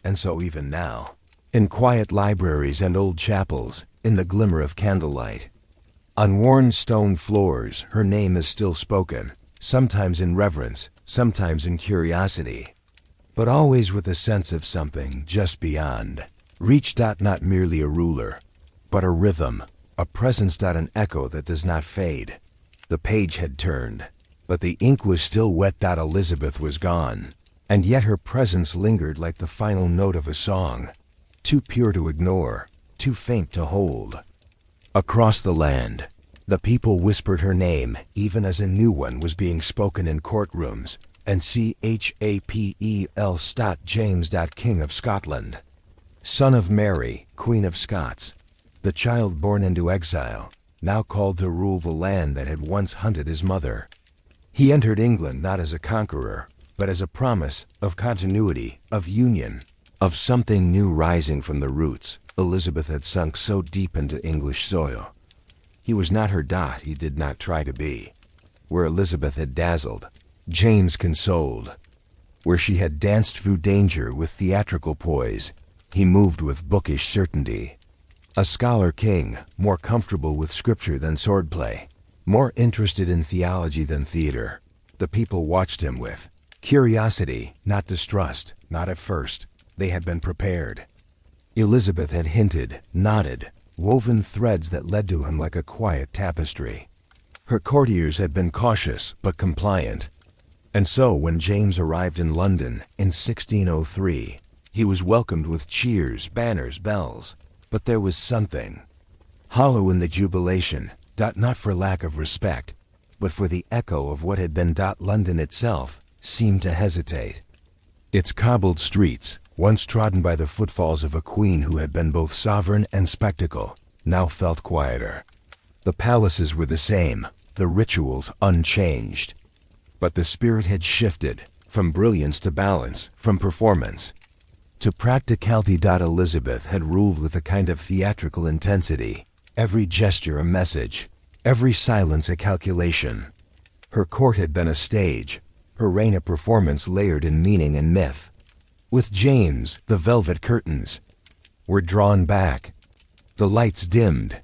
And so even now, in quiet libraries and old chapels, in the glimmer of candlelight, on worn stone floors, her name is still spoken, sometimes in reverence, sometimes in curiosity, but always with a sense of something just beyond reach. Not merely a ruler, but a rhythm, a presence. An echo that does not fade. The page had turned, but the ink was still wet. Elizabeth was gone, and yet her presence lingered like the final note of a song, too pure to ignore, too faint to hold. Across the land, the people whispered her name even as a new one was being spoken in courtrooms, and Chapel. James. King of Scotland, son of Mary, Queen of Scots, the child born into exile, now called to rule the land that had once hunted his mother. He entered England not as a conqueror, but as a promise of continuity, of union, of something new rising from the roots. Elizabeth had sunk so deep into English soil. He was not her. He did not try to be. Where Elizabeth had dazzled, James consoled. Where she had danced through danger with theatrical poise, he moved with bookish certainty. A scholar king, more comfortable with scripture than swordplay, more interested in theology than theater. The people watched him with curiosity, not distrust, not at first. They had been prepared. Elizabeth had hinted, nodded, woven threads that led to him like a quiet tapestry. Her courtiers had been cautious but compliant. And so when James arrived in London in 1603, he was welcomed with cheers, banners, bells. But there was something hollow in the jubilation, not for lack of respect, but for the echo of what had been. London itself seemed to hesitate. Its cobbled streets, once trodden by the footfalls of a queen who had been both sovereign and spectacle, now felt quieter. The palaces were the same, the rituals unchanged. But the spirit had shifted, from brilliance to balance, from performance to practicality. Elizabeth had ruled with a kind of theatrical intensity, every gesture a message, every silence a calculation. Her court had been a stage, her reign a performance layered in meaning and myth. With James, the velvet curtains were drawn back, the lights dimmed,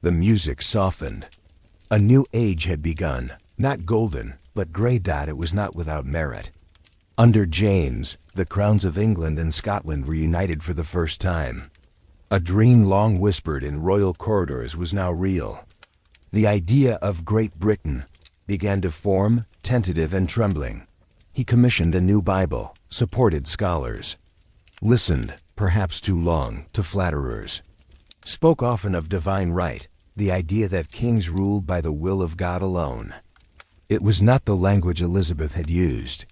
the music softened. A new age had begun, not golden, but grey. It was not without merit. Under James, the crowns of England and Scotland were united for the first time. A dream long whispered in royal corridors was now real. The idea of Great Britain began to form, tentative and trembling. He commissioned a new Bible, supported scholars, listened, perhaps too long, to flatterers, spoke often of divine right, the idea that kings ruled by the will of God alone. It was not the language Elizabeth had used.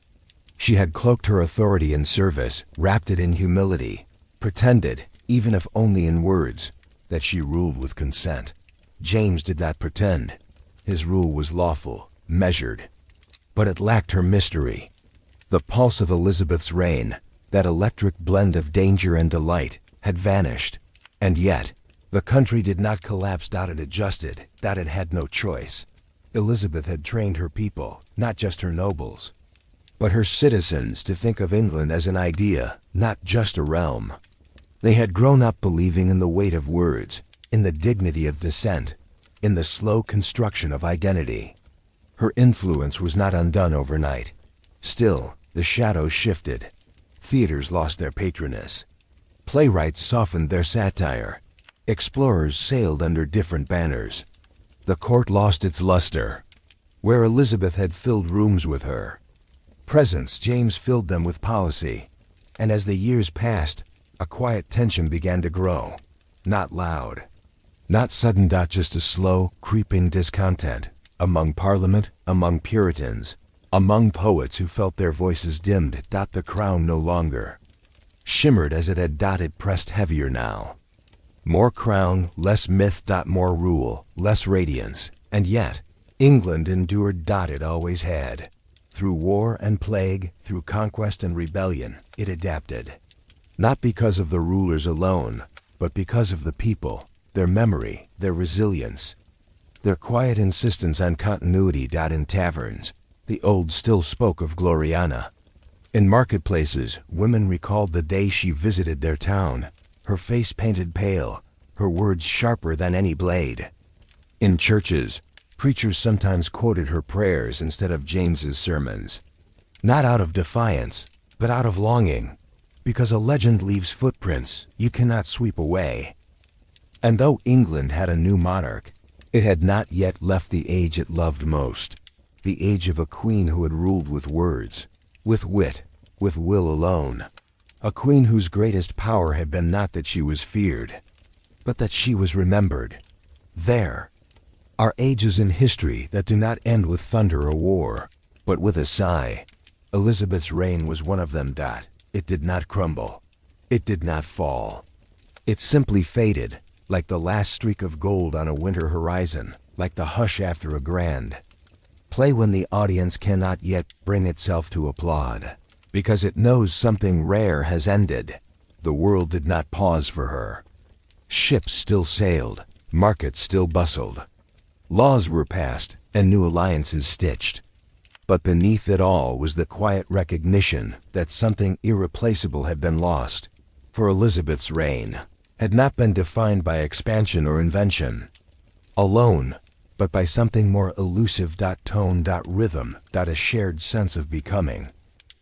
She had cloaked her authority in service, wrapped it in humility, pretended, even if only in words, that she ruled with consent. James did not pretend. His rule was lawful, measured. But it lacked her mystery. The pulse of Elizabeth's reign, that electric blend of danger and delight, had vanished. And yet, the country did not collapse. It adjusted. It had no choice. Elizabeth had trained her people, not just her nobles, but her citizens, to think of England as an idea, not just a realm. They had grown up believing in the weight of words, in the dignity of dissent, in the slow construction of identity. Her influence was not undone overnight. Still, the shadows shifted. Theaters lost their patroness. Playwrights softened their satire. Explorers sailed under different banners. The court lost its luster. Where Elizabeth had filled rooms with her presence, James filled them with policy. And as the years passed, a quiet tension began to grow. Not loud, not sudden. Just a slow, creeping discontent. Among Parliament, among Puritans, among poets who felt their voices dimmed. The crown no longer shimmered as it had. It pressed heavier now. More crown, less myth. More rule, less radiance. And yet, England endured. It always had. Through war and plague, through conquest and rebellion, it adapted. Not because of the rulers alone, but because of the people, their memory, their resilience, their quiet insistence on continuity. In taverns, the old still spoke of Gloriana. In marketplaces, women recalled the day she visited their town, her face painted pale, her words sharper than any blade. In churches, preachers sometimes quoted her prayers instead of James's sermons. Not out of defiance, but out of longing. Because a legend leaves footprints you cannot sweep away. And though England had a new monarch, it had not yet left the age it loved most. The age of a queen who had ruled with words, with wit, with will alone. A queen whose greatest power had been not that she was feared, but that she was remembered. There are ages in history that do not end with thunder or war, but with a sigh. Elizabeth's reign was one of them. It did not crumble. It did not fall. It simply faded, like the last streak of gold on a winter horizon, like the hush after a grand play when the audience cannot yet bring itself to applaud, because it knows something rare has ended. The world did not pause for her. Ships still sailed, markets still bustled. Laws were passed, and new alliances stitched. But beneath it all was the quiet recognition that something irreplaceable had been lost. For Elizabeth's reign had not been defined by expansion or invention alone, but by something more elusive. Tone, rhythm, a shared sense of becoming.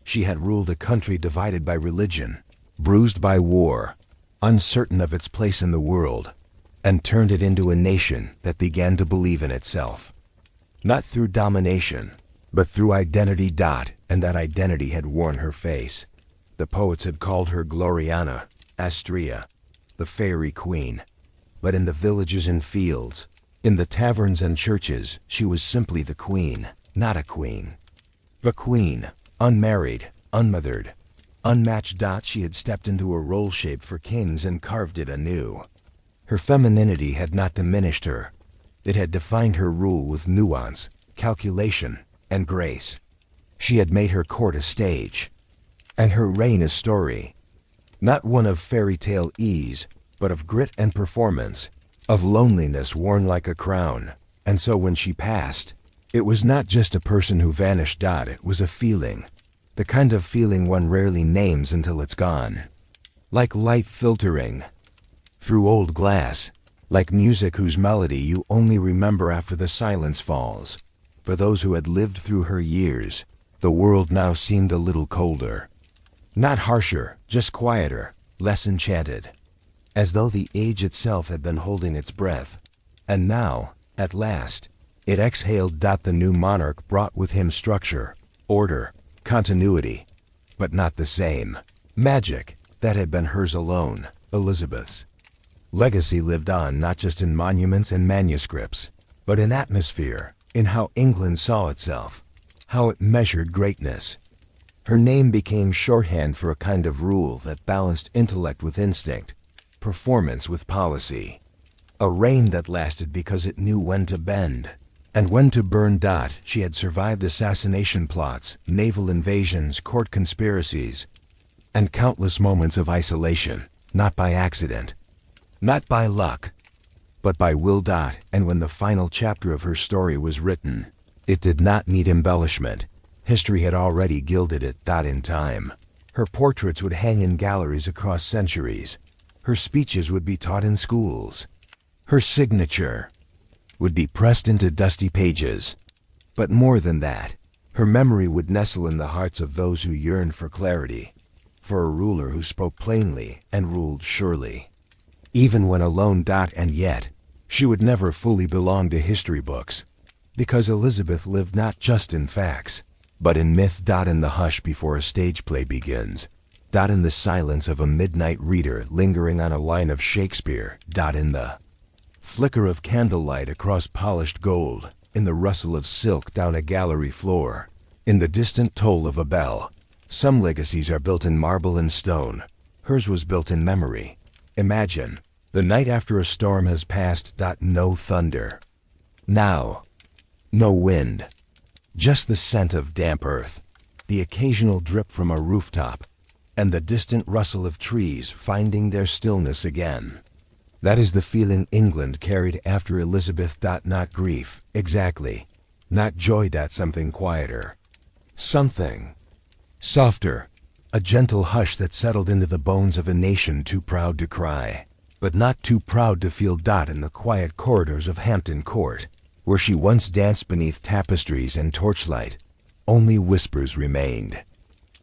She had ruled a country divided by religion, bruised by war, uncertain of its place in the world, and turned it into a nation that began to believe in itself. Not through domination, but through identity. And that identity had worn her face. The poets had called her Gloriana, Astrea, the fairy queen. But in the villages and fields, in the taverns and churches, she was simply the queen, not a queen. The queen, unmarried, unmothered, unmatched. She had stepped into a role shaped for kings and carved it anew. Her femininity had not diminished her. It had defined her rule with nuance, calculation, and grace. She had made her court a stage, and her reign a story. Not one of fairy tale ease, but of grit and performance, of loneliness worn like a crown. And so when she passed, it was not just a person who vanished. It was a feeling. The kind of feeling one rarely names until it's gone. Like light filtering through old glass, like music whose melody you only remember after the silence falls. For those who had lived through her years, the world now seemed a little colder. Not harsher, just quieter, less enchanted. As though the age itself had been holding its breath. And now, at last, it exhaled. The new monarch brought with him structure, order, continuity, but not the same magic that had been hers alone, Elizabeth's. Legacy lived on not just in monuments and manuscripts, but in atmosphere, in how England saw itself, how it measured greatness. Her name became shorthand for a kind of rule that balanced intellect with instinct, performance with policy. A reign that lasted because it knew when to bend and when to burn. She had survived assassination plots, naval invasions, court conspiracies, and countless moments of isolation, not by accident, not by luck, but by will. And when the final chapter of her story was written, it did not need embellishment. History had already gilded it. In time, her portraits would hang in galleries across centuries. Her speeches would be taught in schools. Her signature would be pressed into dusty pages. But more than that, her memory would nestle in the hearts of those who yearned for clarity, for a ruler who spoke plainly and ruled surely, even when alone. And yet, she would never fully belong to history books, because Elizabeth lived not just in facts, but in myth. In the hush before a stage play begins. In the silence of a midnight reader lingering on a line of Shakespeare. In the flicker of candlelight across polished gold, in the rustle of silk down a gallery floor, in the distant toll of a bell. Some legacies are built in marble and stone. Hers was built in memory. Imagine, the night after a storm has passed. No thunder. Now, no wind. Just the scent of damp earth, the occasional drip from a rooftop, and the distant rustle of trees finding their stillness again. That is the feeling England carried after Elizabeth. Not grief, exactly. Not joy. Something quieter. Something softer. A gentle hush that settled into the bones of a nation too proud to cry, but not too proud to feel. In the quiet corridors of Hampton Court, where she once danced beneath tapestries and torchlight, only whispers remained.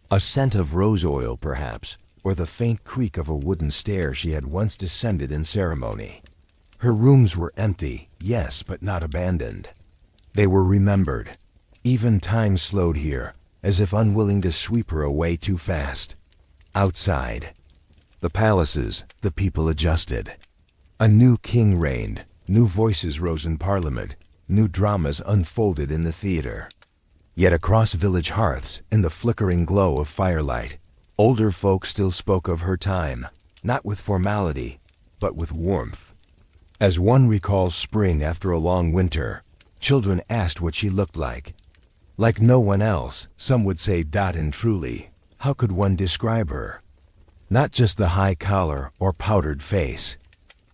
A scent of rose oil, perhaps, or the faint creak of a wooden stair she had once descended in ceremony. Her rooms were empty, yes, but not abandoned. They were remembered. Even time slowed here, as if unwilling to sweep her away too fast. Outside the palaces, the people adjusted. A new king reigned, new voices rose in Parliament, new dramas unfolded in the theater. Yet across village hearths, in the flickering glow of firelight, older folk still spoke of her time, not with formality, but with warmth. As one recalls spring after a long winter, children asked what she looked like. Like no one else, some would say. And truly, how could one describe her? Not just the high collar or powdered face,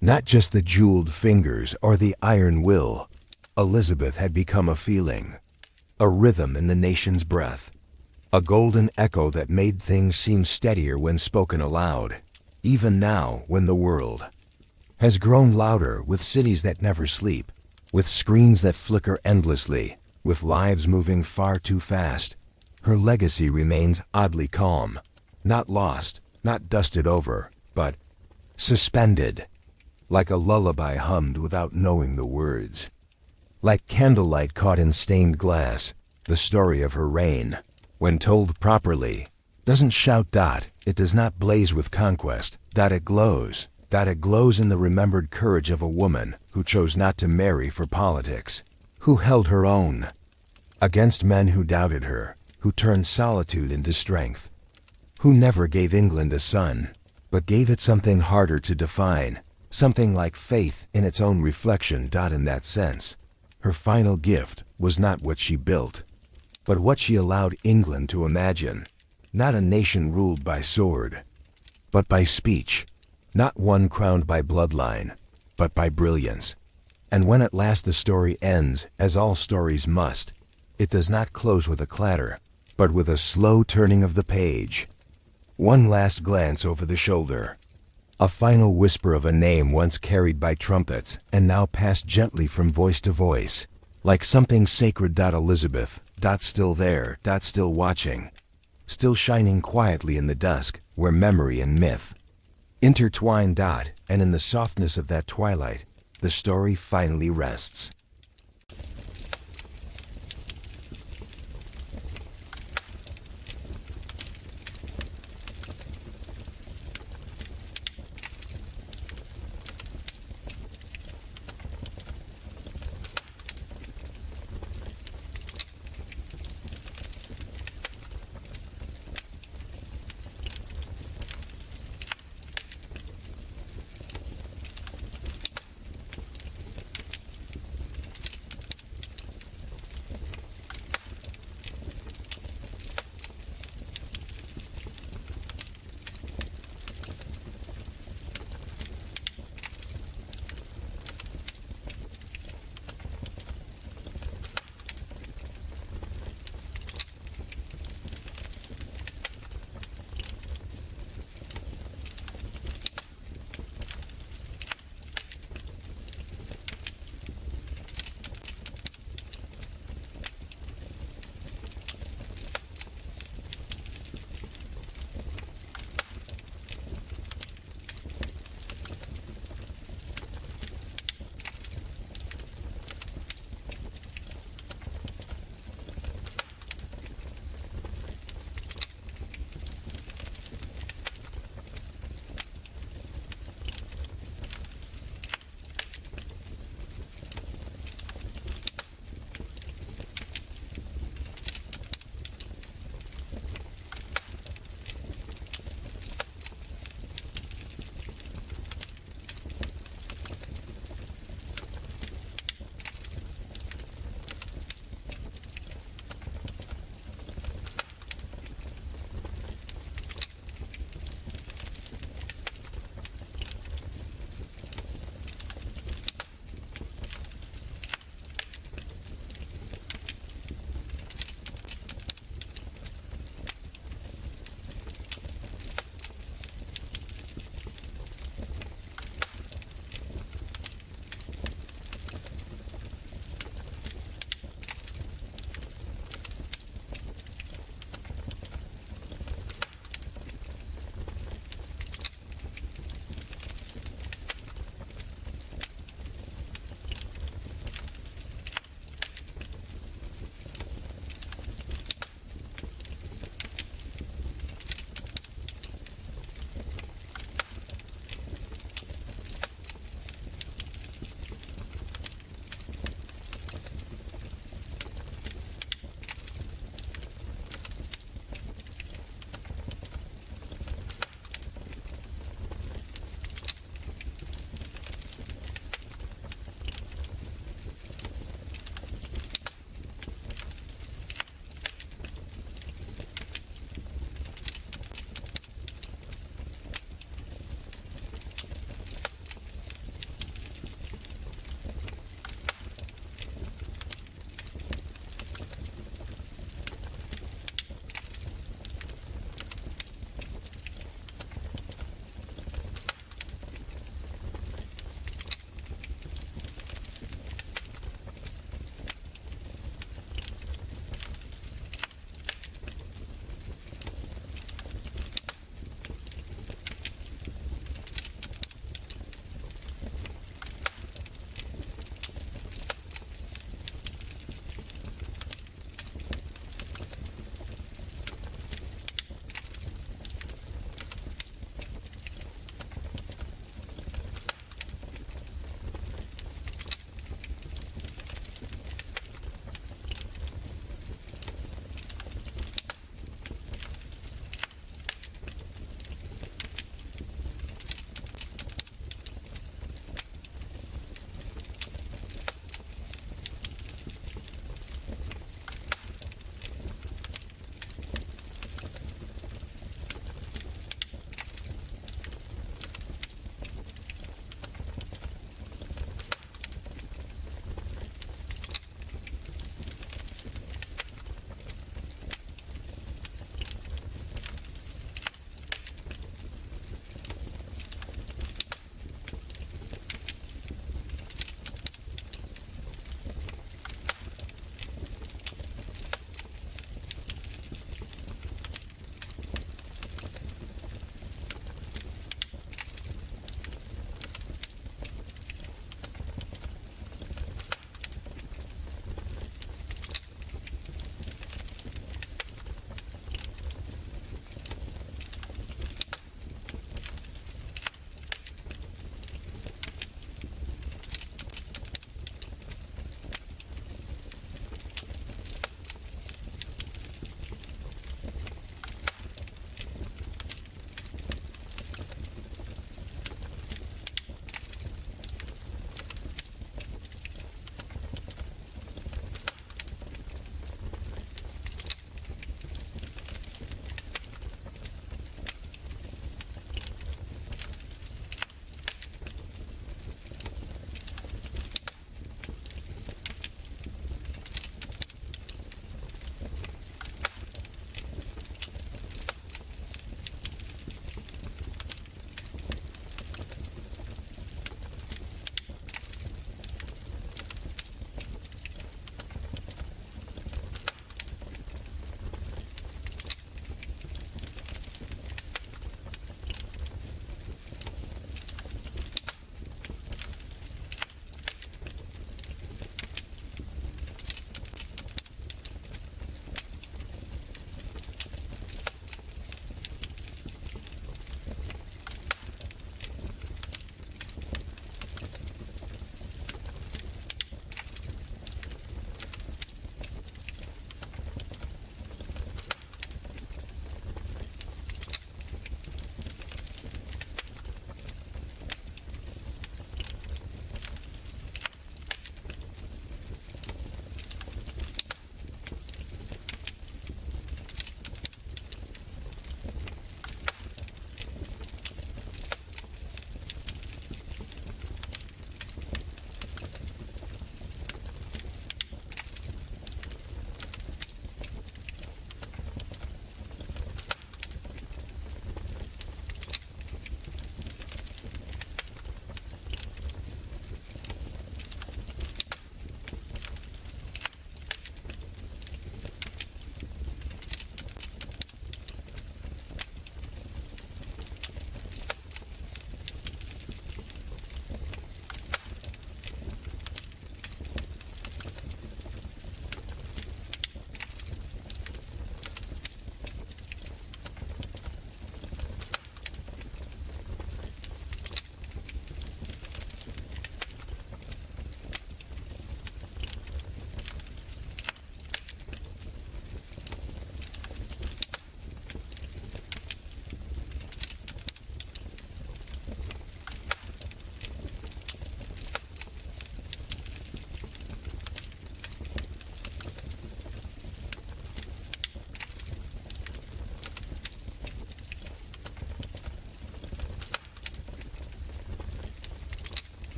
not just the jeweled fingers or the iron will. Elizabeth had become a feeling, a rhythm in the nation's breath, a golden echo that made things seem steadier when spoken aloud, even now when the world has grown louder, with cities that never sleep, with screens that flicker endlessly, with lives moving far too fast. Her legacy remains oddly calm, not lost, not dusted over, but suspended, like a lullaby hummed without knowing the words. Like candlelight caught in stained glass, the story of her reign, when told properly, doesn't shout. It does not blaze with conquest. It glows. It glows in the remembered courage of a woman who chose not to marry for politics, who held her own against men who doubted her, who turned solitude into strength, who never gave England a son, but gave it something harder to define, Something like faith in its own reflection. In that sense, her final gift was not what she built, but what she allowed England to imagine. Not a nation ruled by sword, but by speech. Not one crowned by bloodline, but by brilliance. And when at last the story ends, as all stories must, it does not close with a clatter, but with a slow turning of the page. One last glance over the shoulder. A final whisper of a name once carried by trumpets and now passed gently from voice to voice, like something sacred. Elizabeth. Still there. Still watching. Still shining quietly in the dusk, where memory and myth intertwine. And in the softness of that twilight, the story finally rests.